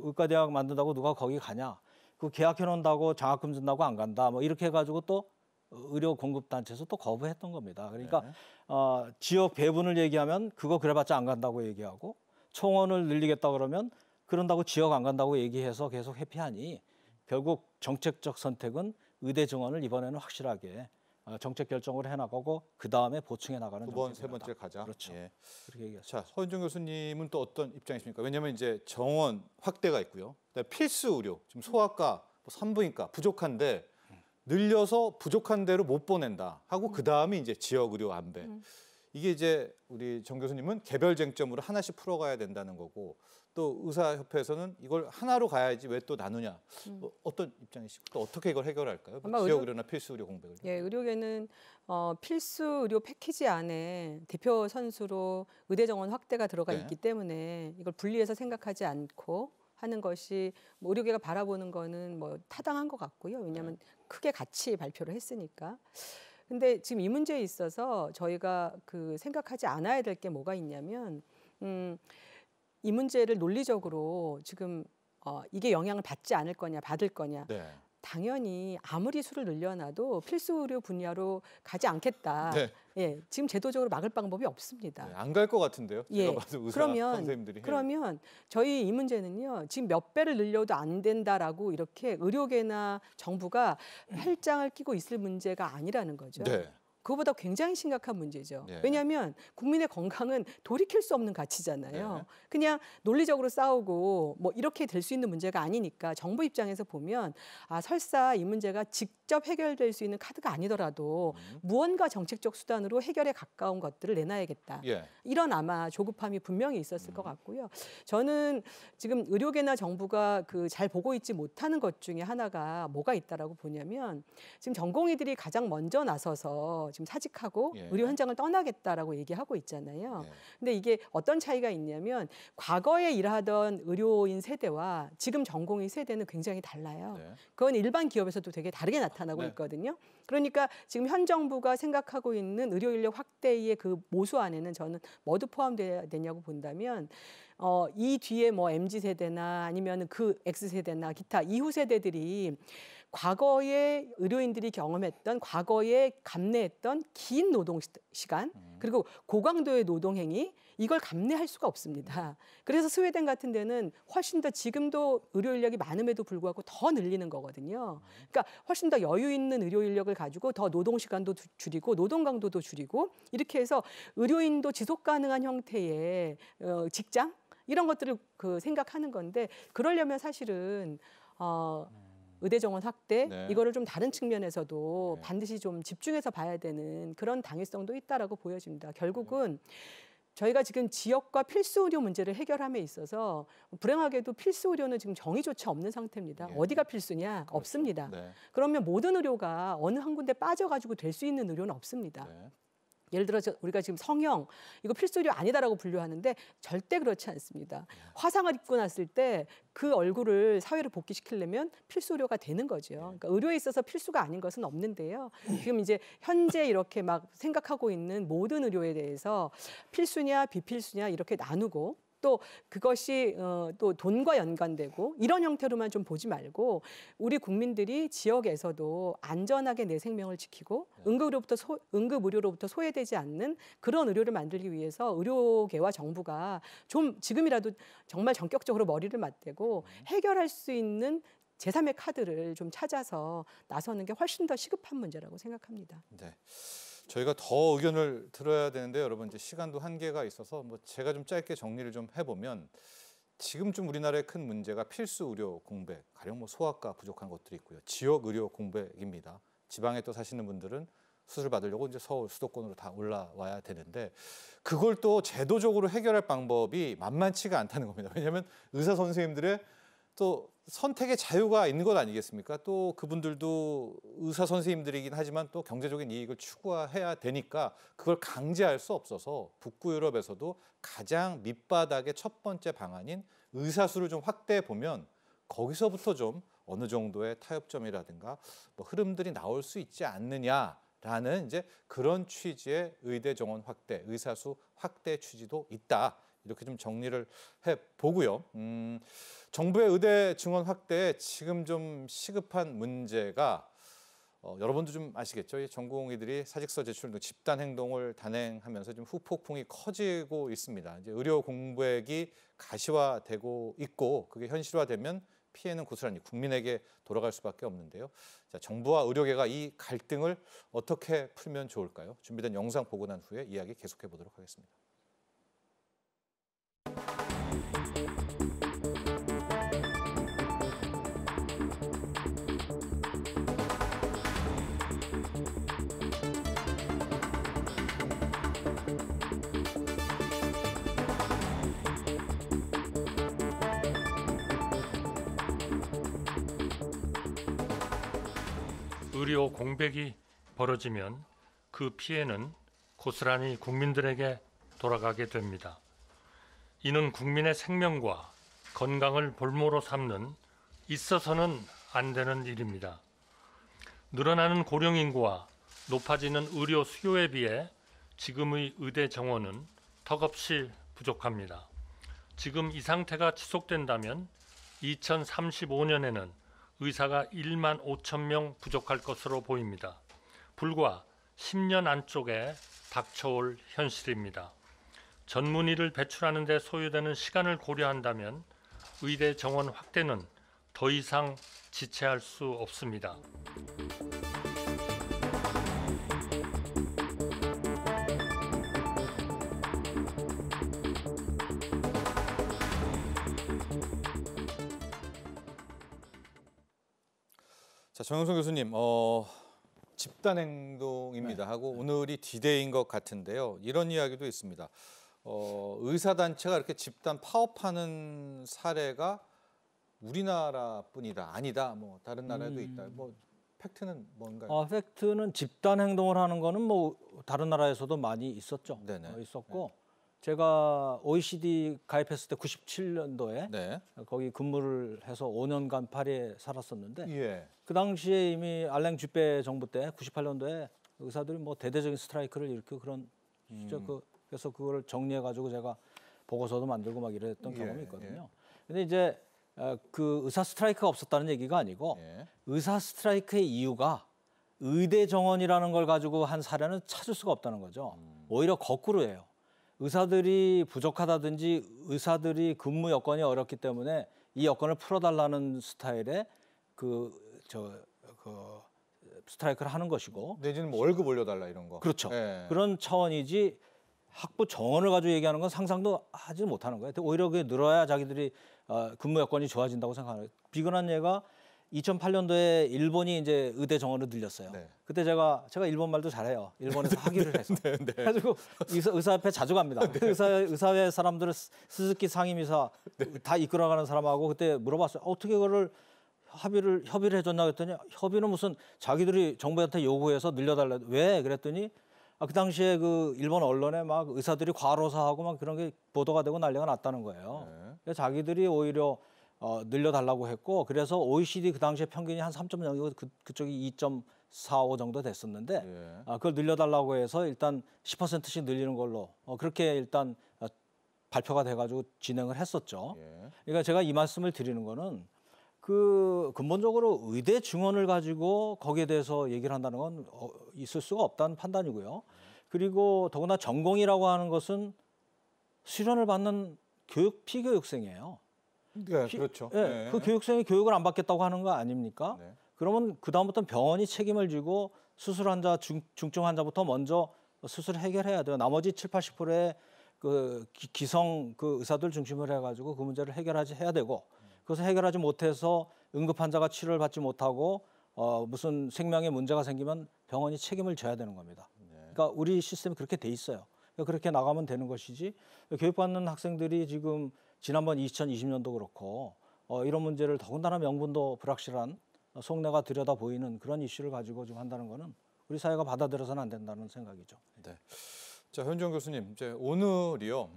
의과대학 만든다고 누가 거기 가냐? 그 계약해 놓는다고 장학금 준다고 안 간다. 뭐 이렇게 해가지고 또 의료 공급 단체에서 또 거부했던 겁니다. 그러니까 네. 지역 배분을 얘기하면 그거 그래봤자 안 간다고 얘기하고 청원을 늘리겠다 그러면 그런다고 지역 안 간다고 얘기해서 계속 회피하니 결국 정책적 선택은 의대 정원을 이번에는 확실하게 정책 결정을 해나가고 그 다음에 보충해 나가는 두 번, 세 정책이다. 번째 가자. 그렇죠. 예. 그렇게 얘기했습니다. 자, 서윤정 교수님은 또 어떤 입장이십니까? 왜냐하면 이제 정원 확대가 있고요. 그다음에 필수 의료, 지금 소아과, 산부인과 부족한데 늘려서 부족한 대로 못 보낸다 하고 그 다음에 이제 지역 의료 안배. 이게 이제 우리 정 교수님은 개별 쟁점으로 하나씩 풀어가야 된다는 거고 또 의사협회에서는 이걸 하나로 가야지 왜 또 나누냐. 어떤 입장이시고 또 어떻게 이걸 해결할까요? 아마 지역 의료나 필수 의료 공백을. 예, 의료계는 필수 의료 패키지 안에 대표 선수로 의대 정원 확대가 들어가 네. 있기 때문에 이걸 분리해서 생각하지 않고 하는 것이 뭐 의료계가 바라보는 거는 뭐 타당한 것 같고요. 왜냐하면 크게 같이 발표를 했으니까. 근데 지금 이 문제에 있어서 저희가 그 생각하지 않아야 될 게 뭐가 있냐면 이 문제를 논리적으로 지금 이게 영향을 받지 않을 거냐, 받을 거냐. 네. 당연히 아무리 수를 늘려놔도 필수 의료 분야로 가지 않겠다. 네. 예, 지금 제도적으로 막을 방법이 없습니다. 안 갈 것 같은데요. 예, 제가 봐도 의사 선생님들이. 그러면 저희 이 문제는요. 지금 몇 배를 늘려도 안 된다라고 이렇게 의료계나 정부가 팔짱을 끼고 있을 문제가 아니라는 거죠. 네. 그거보다 굉장히 심각한 문제죠. 네. 왜냐하면 국민의 건강은 돌이킬 수 없는 가치잖아요. 네. 그냥 논리적으로 싸우고 뭐 이렇게 될 수 있는 문제가 아니니까 정부 입장에서 보면 설사 이 문제가 직접 해결될 수 있는 카드가 아니더라도 무언가 정책적 수단으로 해결에 가까운 것들을 내놔야겠다. 예. 이런 아마 조급함이 분명히 있었을 것 같고요. 저는 지금 의료계나 정부가 그 잘 보고 있지 못하는 것 중에 하나가 뭐가 있다라고 보냐면 지금 전공의들이 가장 먼저 나서서 지금 사직하고 예. 의료 현장을 떠나겠다라고 얘기하고 있잖아요. 예. 근데 이게 어떤 차이가 있냐면 과거에 일하던 의료인 세대와 지금 전공의 세대는 굉장히 달라요. 네. 그건 일반 기업에서도 되게 다르게 나타나고 네. 있거든요. 그러니까 지금 현 정부가 생각하고 있는 의료 인력 확대의 그 모수 안에는 저는 뭐도 포함돼야 되냐고 본다면 이 뒤에 뭐 MZ 세대나 아니면 그 X 세대나 기타 이후 세대들이 과거에 의료인들이 경험했던 과거에 감내했던 긴 노동 시간 그리고 고강도의 노동 행위 이걸 감내할 수가 없습니다. 그래서 스웨덴 같은 데는 훨씬 더 지금도 의료 인력이 많음에도 불구하고 더 늘리는 거거든요. 그러니까 훨씬 더 여유 있는 의료 인력을 가지고 더 노동 시간도 줄이고 노동 강도도 줄이고 이렇게 해서 의료인도 지속 가능한 형태의 직장 이런 것들을 그 생각하는 건데 그러려면 사실은 의대 정원 확대 네. 이거를 좀 다른 측면에서도 네. 반드시 좀 집중해서 봐야 되는 그런 당위성도 있다라고 보여집니다. 결국은 저희가 지금 지역과 필수 의료 문제를 해결함에 있어서 불행하게도 필수 의료는 지금 정의조차 없는 상태입니다. 예. 어디가 필수냐? 그렇죠. 없습니다. 네. 그러면 모든 의료가 어느 한 군데 빠져가지고 될 수 있는 의료는 없습니다. 네. 예를 들어서 우리가 지금 성형 이거 필수 의료 아니다라고 분류하는데 절대 그렇지 않습니다. 화상을 입고 났을 때 그 얼굴을 사회로 복귀시키려면 필수 의료가 되는 거죠. 그러니까 의료에 있어서 필수가 아닌 것은 없는데요. 지금 이제 현재 이렇게 막 생각하고 있는 모든 의료에 대해서 필수냐 비필수냐 이렇게 나누고 또 그것이 또 돈과 연관되고 이런 형태로만 좀 보지 말고 우리 국민들이 지역에서도 안전하게 내 생명을 지키고 응급의료로부터 소외되지 않는 그런 의료를 만들기 위해서 의료계와 정부가 좀 지금이라도 정말 전격적으로 머리를 맞대고 해결할 수 있는 제3의 카드를 좀 찾아서 나서는 게 훨씬 더 시급한 문제라고 생각합니다. 네. 저희가 더 의견을 들어야 되는데 여러분 이제 시간도 한계가 있어서 뭐 제가 좀 짧게 정리를 좀 해보면 지금 좀 우리나라의 큰 문제가 필수 의료 공백, 가령 뭐 소아과 부족한 것들이 있고요. 지역 의료 공백입니다. 지방에 또 사시는 분들은 수술 받으려고 이제 서울 수도권으로 다 올라와야 되는데 그걸 또 제도적으로 해결할 방법이 만만치가 않다는 겁니다. 왜냐하면 의사 선생님들의 또 선택의 자유가 있는 것 아니겠습니까? 또 그분들도 의사 선생님들이긴 하지만 또 경제적인 이익을 추구해야 되니까 그걸 강제할 수 없어서 북부 유럽에서도 가장 밑바닥의 첫 번째 방안인 의사수를 좀 확대해 보면 거기서부터 좀 어느 정도의 타협점이라든가 뭐 흐름들이 나올 수 있지 않느냐라는 이제 그런 취지의 의대 정원 확대, 의사수 확대 취지도 있다. 이렇게 좀 정리를 해 보고요. 정부의 의대 증원 확대에 지금 좀 시급한 문제가 여러분도 좀 아시겠죠? 이 전공의들이 사직서 제출 등 집단 행동을 단행하면서 좀 후폭풍이 커지고 있습니다. 이제 의료 공백이 가시화되고 있고 그게 현실화되면 피해는 고스란히 국민에게 돌아갈 수밖에 없는데요. 자, 정부와 의료계가 이 갈등을 어떻게 풀면 좋을까요? 준비된 영상 보고 난 후에 이야기 계속해 보도록 하겠습니다. 의료 공백이 벌어지면 그 피해는 고스란히 국민들에게 돌아가게 됩니다. 이는 국민의 생명과 건강을 볼모로 삼는 있어서는 안 되는 일입니다. 늘어나는 고령 인구와 높아지는 의료 수요에 비해 지금의 의대 정원은 턱없이 부족합니다. 지금 이 상태가 지속된다면 2035년에는 의사가 1만 5천 명 부족할 것으로 보입니다. 불과 10년 안쪽에 닥쳐올 현실입니다. 전문의를 배출하는 데 소요되는 시간을 고려한다면 의대 정원 확대는 더 이상 지체할 수 없습니다. 자, 정영선 교수님, 집단 행동입니다 하고 오늘이 디데이인 것 같은데요. 이런 이야기도 있습니다. 의사 단체가 이렇게 집단 파업하는 사례가 우리나라뿐이다, 아니다, 뭐 다른 나라에도 있다. 뭐 팩트는 뭔가요? 팩트는 집단 행동을 하는 거는 뭐 다른 나라에서도 많이 있었죠. 네네. 있었고 제가 OECD 가입했을 때 97년도에 네. 거기 근무를 해서 5년간 파리에 살았었는데 예. 그 당시에 이미 알랭 주페 정부 때 98년도에 의사들이 뭐 대대적인 스트라이크를 일으키고 그런 그래서 그거를 정리해 가지고 제가 보고서도 만들고 막 이랬던 경험이 있거든요. 근데 이제 그 의사 스트라이크가 없었다는 얘기가 아니고 의사 스트라이크의 이유가 의대 정원이라는 걸 가지고 한 사례는 찾을 수가 없다는 거죠. 오히려 거꾸로예요. 의사들이 부족하다든지 의사들이 근무 여건이 어렵기 때문에 이 여건을 풀어달라는 스타일의 스트라이크를 하는 것이고 내지는 뭐 월급 올려달라 이런 거. 그렇죠. 예. 그런 차원이지 학부 정원을 가지고 얘기하는 건 상상도 하지 못하는 거예요. 오히려 그게 늘어야 자기들이 근무 여건이 좋아진다고 생각하는 거예요. 비근한 예가 2008년도에 일본이 이제 의대 정원을 늘렸어요. 네. 그때 제가 일본 말도 잘해요. 일본에서 학위를 해서. 그래가지고 의사 협회 자주 갑니다. 의사회 사람들은 스즈키 상임이사 다 이끌어가는 사람하고 그때 물어봤어요. 어떻게 그거를 협의를 해줬나 그랬더니 협의는 무슨 자기들이 정부한테 요구해서 늘려달라. 왜? 그랬더니 그 당시에 그 일본 언론에 막 의사들이 과로사하고 막 그런 게 보도가 되고 난리가 났다는 거예요. 그래서 자기들이 오히려 늘려달라고 했고 그래서 OECD 그 당시에 평균이 한 3.0이고 그쪽이 2.45 정도 됐었는데 그걸 늘려달라고 해서 일단 10%씩 늘리는 걸로 그렇게 일단 발표가 돼가지고 진행을 했었죠. 그러니까 제가 이 말씀을 드리는 거는 그 근본적으로 의대 증원을 가지고 거기에 대해서 얘기를 한다는 건 있을 수가 없다는 판단이고요. 그리고 더구나 전공이라고 하는 것은 수련을 받는 피교육생이에요. 네, 그렇죠. 예, 네. 그 교육생이 교육을 안 받겠다고 하는 거 아닙니까? 네. 그러면 그다음부터 병원이 책임을 지고 수술 환자, 중증 환자부터 먼저 수술 해결해야 돼요. 나머지 70~80%의 그 기성 그 의사들 중심으로 해가지고 그 문제를 해야 되고, 그것을 해결하지 못해서 응급 환자가 치료를 받지 못하고 무슨 생명에 문제가 생기면 병원이 책임을 져야 되는 겁니다. 그러니까 우리 시스템이 그렇게 돼 있어요. 그러니까 그렇게 나가면 되는 것이지, 교육받는 학생들이 지금 지난번 2020년도 그렇고 이런 문제를 더군다나 명분도 불확실한 속내가 들여다 보이는 그런 이슈를 가지고 좀 한다는 거는 우리 사회가 받아들여서는 안 된다는 생각이죠. 네. 자, 현종 교수님, 이제 오늘이요.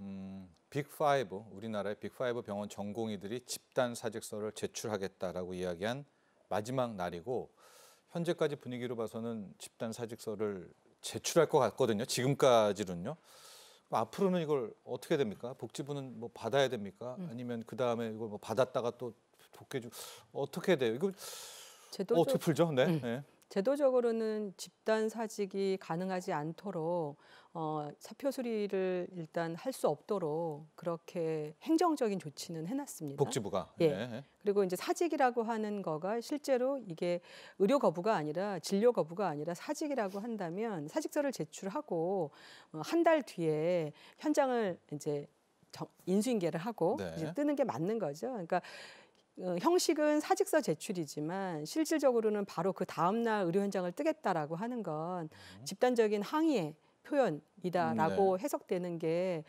빅5, 우리나라의 빅5 병원 전공의들이 집단 사직서를 제출하겠다라고 이야기한 마지막 날이고, 현재까지 분위기로 봐서는 집단 사직서를 제출할 것 같거든요. 지금까지는요. 앞으로는 이걸 어떻게 됩니까? 복지부는 뭐 받아야 됩니까? 아니면 그 다음에 이걸 뭐 받았다가 또 독해주 어떻게 돼요? 이거 어떻게 풀죠? 네. 네. 제도적으로는 집단 사직이 가능하지 않도록 사표 수리를 일단 할 수 없도록 그렇게 행정적인 조치는 해놨습니다. 복지부가. 예. 네. 그리고 이제 사직이라고 하는 거가 실제로 이게 의료 거부가 아니라 진료 거부가 아니라 사직이라고 한다면 사직서를 제출하고 한 달 뒤에 현장을 이제 인수인계를 하고 네. 이제 뜨는 게 맞는 거죠. 그러니까 형식은 사직서 제출이지만 실질적으로는 바로 그 다음 날 의료 현장을 뜨겠다라고 하는 건 집단적인 항의의 표현이다라고 해석되는 게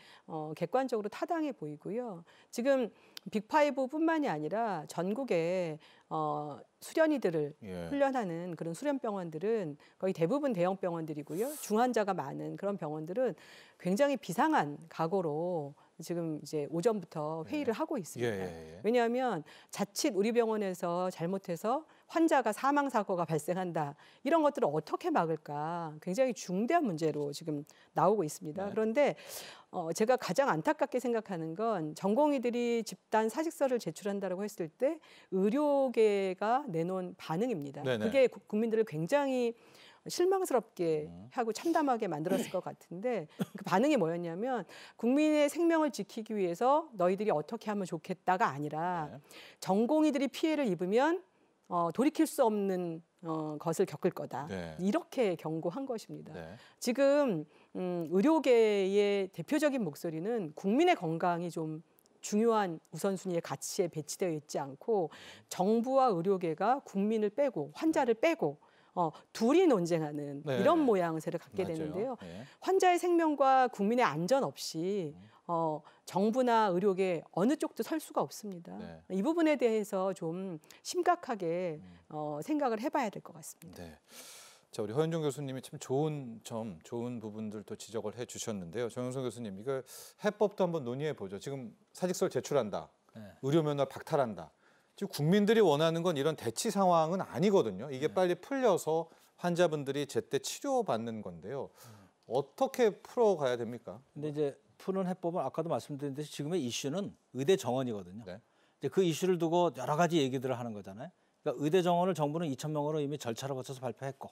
객관적으로 타당해 보이고요. 지금 빅5뿐만이 아니라 전국에 수련의들을 훈련하는 그런 수련병원들은 거의 대부분 대형 병원들이고요. 중환자가 많은 그런 병원들은 굉장히 비상한 각오로 지금 이제 오전부터 회의를 하고 있습니다. 왜냐하면 자칫 우리 병원에서 잘못해서 환자가 사망 사고가 발생한다, 이런 것들을 어떻게 막을까 굉장히 중대한 문제로 지금 나오고 있습니다. 네. 그런데 제가 가장 안타깝게 생각하는 건 전공의들이 집단 사직서를 제출한다고 했을 때 의료계가 내놓은 반응입니다. 네네. 그게 국민들을 굉장히 실망스럽게 하고 참담하게 만들었을 것 같은데, 그 반응이 뭐였냐면 국민의 생명을 지키기 위해서 너희들이 어떻게 하면 좋겠다가 아니라 전공의들이 피해를 입으면 돌이킬 수 없는 것을 겪을 거다. 네. 이렇게 경고한 것입니다. 네. 지금 의료계의 대표적인 목소리는 국민의 건강이 좀 중요한 우선순위의 가치에 배치되어 있지 않고 정부와 의료계가 국민을 빼고 환자를 빼고 둘이 논쟁하는 이런 모양새를 갖게 되는데요. 환자의 생명과 국민의 안전 없이 정부나 의료계 어느 쪽도 설 수가 없습니다. 이 부분에 대해서 좀 심각하게 생각을 해봐야 될 것 같습니다. 네. 자, 우리 허현종 교수님이 참 좋은 부분들도 지적을 해주셨는데요. 정영선 교수님, 이거 해법도 한번 논의해 보죠. 지금 사직서를 제출한다, 의료 면허를 박탈한다. 지금 국민들이 원하는 건 이런 대치 상황은 아니거든요. 이게 빨리 풀려서 환자분들이 제때 치료받는 건데요. 어떻게 풀어가야 됩니까? 근데 이제 푸는 해법은 아까도 말씀드렸듯이 지금의 이슈는 의대 정원이거든요. 이제 그 이슈를 두고 여러 가지 얘기들을 하는 거잖아요. 그러니까 의대 정원을 정부는 2,000명으로 이미 절차를 거쳐서 발표했고,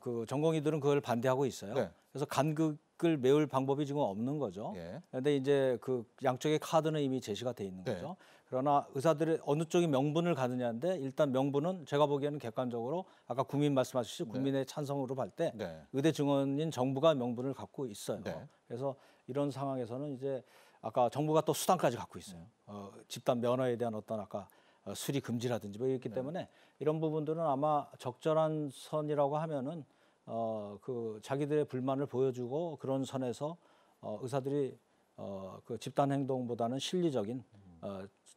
그 전공의들은 그걸 반대하고 있어요. 그래서 간극을 메울 방법이 지금 없는 거죠. 그런데 이제 그 양쪽의 카드는 이미 제시가 돼 있는 거죠. 그러나 의사들의 어느 쪽이 명분을 가느냐인데, 일단 명분은 제가 보기에는 객관적으로 아까 국민 말씀하셨듯이 국민의 찬성으로 볼 때 의대 증원인 정부가 명분을 갖고 있어요. 그래서 이런 상황에서는 이제 아까 정부가 또 수단까지 갖고 있어요. 집단 면허에 대한 어떤 아까 수리 금지라든지 뭐 있기 때문에 이런 부분들은 아마 적절한 선이라고 하면은 그 자기들의 불만을 보여주고 그런 선에서 의사들이 그 집단 행동보다는 실리적인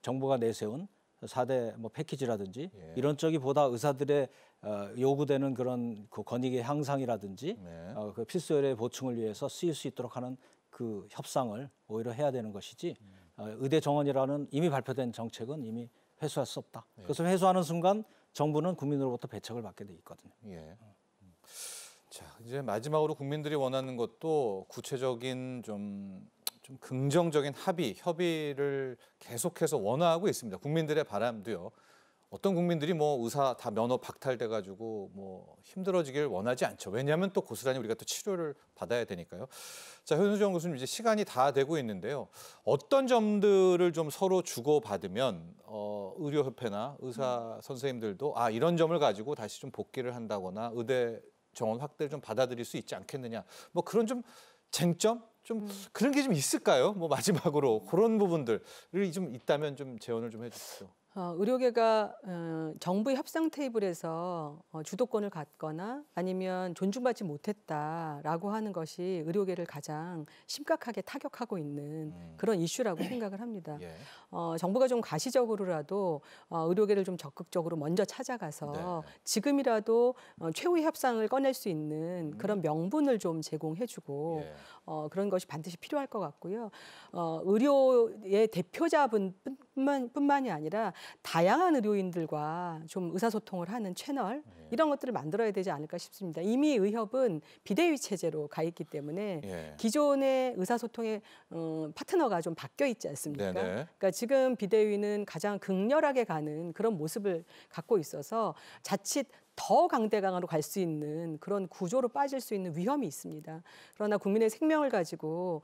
정부가 내세운 4대 뭐 패키지라든지 이런 쪽이 보다 의사들의 요구되는 그런 그 권익의 향상이라든지 그 필수의료의 보충을 위해서 쓰일 수 있도록 하는 그 협상을 오히려 해야 되는 것이지, 의대 정원이라는 이미 발표된 정책은 이미 회수할 수 없다. 그것을 회수하는 순간 정부는 국민으로부터 배척을 받게 돼 있거든요. 자, 이제 마지막으로 국민들이 원하는 것도 구체적인 좀 긍정적인 협의를 계속해서 원하고 있습니다. 국민들의 바람도요. 어떤 국민들이 뭐 의사 다 면허 박탈돼 가지고 뭐 힘들어지길 원하지 않죠. 왜냐하면 또 고스란히 우리가 또 치료를 받아야 되니까요. 자, 현수정 교수님 이제 시간이 다 되고 있는데요. 어떤 점들을 좀 서로 주고 받으면 의료협회나 의사 선생님들도 이런 점을 가지고 다시 좀 복귀를 한다거나 의대 정원 확대를 좀 받아들일 수 있지 않겠느냐. 뭐 그런 좀 쟁점 좀 그런 게 좀 있을까요? 뭐 마지막으로 그런 부분들이 좀 있다면 좀 제언을 좀 해주십시오. 의료계가 정부 협상 테이블에서 주도권을 갖거나 아니면 존중받지 못했다라고 하는 것이 의료계를 가장 심각하게 타격하고 있는 그런 이슈라고 생각을 합니다. 예. 정부가 좀 가시적으로라도 의료계를 좀 적극적으로 먼저 찾아가서 네. 지금이라도 최후의 협상을 꺼낼 수 있는 그런 명분을 좀 제공해주고 예. 그런 것이 반드시 필요할 것 같고요. 의료의 대표자분뿐만이 아니라 다양한 의료인들과 좀 의사소통을 하는 채널 이런 것들을 만들어야 되지 않을까 싶습니다. 이미 의협은 비대위 체제로 가 있기 때문에 예. 기존의 의사소통의 파트너가 좀 바뀌어 있지 않습니까? 네네. 그러니까 지금 비대위는 가장 극렬하게 가는 그런 모습을 갖고 있어서 자칫 더 강대강으로 갈 수 있는 그런 구조로 빠질 수 있는 위험이 있습니다. 그러나 국민의 생명을 가지고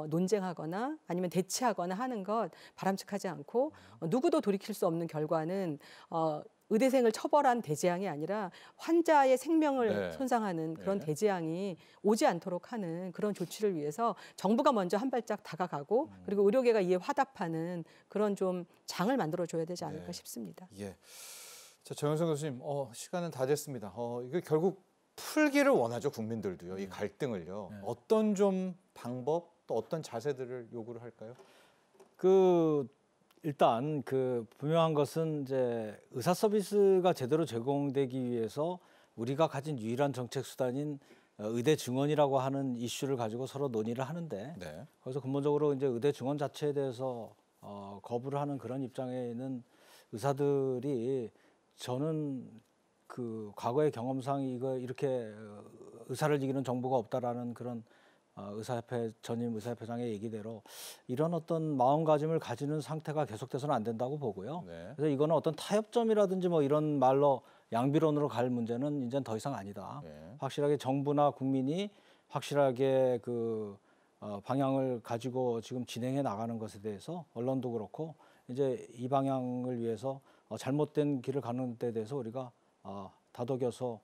논쟁하거나 아니면 대치하거나 하는 것 바람직하지 않고 누구도 돌이킬 수 없는 결과는 의대생을 처벌한 대재앙이 아니라 환자의 생명을 네. 손상하는 그런 네. 대재앙이 오지 않도록 하는 그런 조치를 위해서 정부가 먼저 한 발짝 다가가고 그리고 의료계가 이에 화답하는 그런 좀 장을 만들어줘야 되지 않을까 네. 싶습니다. 예. 자, 정현석 교수님, 시간은 다 됐습니다. 이게 결국 풀기를 원하죠, 국민들도요. 이 갈등을요. 네. 어떤 좀 방법 또 어떤 자세들을 요구를 할까요? 일단 분명한 것은 이제 의사 서비스가 제대로 제공되기 위해서 우리가 가진 유일한 정책 수단인 의대 증원이라고 하는 이슈를 가지고 서로 논의를 하는데 네. 그래서 근본적으로 이제 의대 증원 자체에 대해서 거부를 하는 그런 입장에 있는 의사들이 저는 과거의 경험상 이렇게 의사를 이기는 정부가 없다라는 그런 의사협회 전임 의사협회장의 얘기대로 이런 어떤 마음가짐을 가지는 상태가 계속돼서는 안 된다고 보고요. 네. 그래서 이거는 어떤 타협점이라든지 뭐 이런 말로 양비론으로 갈 문제는 이제는 더 이상 아니다. 네. 확실하게 정부나 국민이 확실하게 방향을 가지고 지금 진행해 나가는 것에 대해서 언론도 그렇고 이제 이 방향을 위해서 잘못된 길을 가는 데 대해서 우리가 다독여서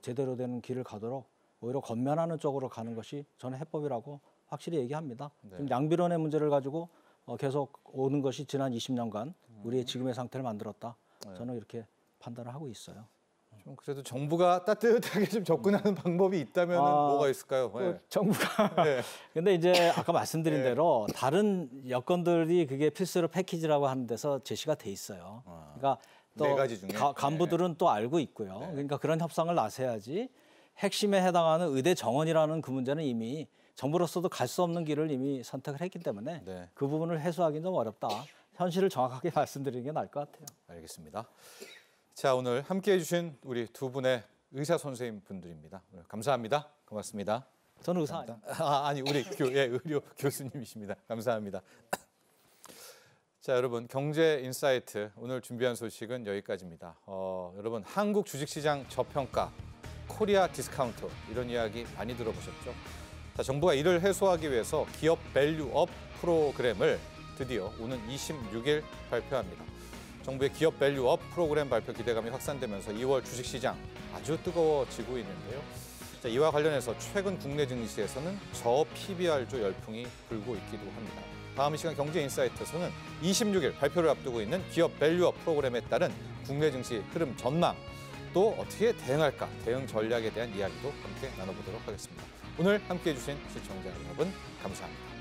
제대로 되는 길을 가도록 오히려 건면하는 쪽으로 가는 것이 저는 해법이라고 확실히 얘기합니다. 네. 지금 양비론의 문제를 가지고 계속 오는 것이 지난 20년간 우리의 지금의 상태를 만들었다. 네. 저는 이렇게 판단을 하고 있어요. 좀 그래도 정부가 따뜻하게 좀 접근하는 방법이 있다면 뭐가 있을까요? 네. 정부가 네. 근데 이제 아까 말씀드린 네. 대로 다른 여건들이 그게 필수로 패키지라고 하는 데서 제시가 돼 있어요. 그러니까 또 네 가지 중에? 간부들은 또 알고 있고요. 네. 그러니까 그런 협상을 나서야지 핵심에 해당하는 의대 정원이라는 그 문제는 이미 정부로서도 갈 수 없는 길을 이미 선택을 했기 때문에 네. 그 부분을 해소하기는 좀 어렵다. 현실을 정확하게 말씀드리는 게 나을 것 같아요. 알겠습니다. 자, 오늘 함께해 주신 우리 두 분의 의사 선생님 분들입니다. 오늘 감사합니다. 고맙습니다. 저는 의사 아닙니다. 아니 우리 의료 교수님이십니다. 감사합니다. 자, 여러분 경제 인사이트 오늘 준비한 소식은 여기까지입니다. 여러분 한국 주식시장 저평가, 코리아 디스카운트 이런 이야기 많이 들어보셨죠? 자, 정부가 이를 해소하기 위해서 기업 밸류업 프로그램을 드디어 오는 26일 발표합니다. 정부의 기업 밸류업 프로그램 발표 기대감이 확산되면서 2월 주식시장 아주 뜨거워지고 있는데요. 자, 이와 관련해서 최근 국내 증시에서는 저 PBR조 열풍이 불고 있기도 합니다. 다음 시간 경제 인사이트에서는 26일 발표를 앞두고 있는 기업 밸류업 프로그램에 따른 국내 증시 흐름 전망, 또 어떻게 대응할까, 대응 전략에 대한 이야기도 함께 나눠보도록 하겠습니다. 오늘 함께해 주신 시청자 여러분 감사합니다.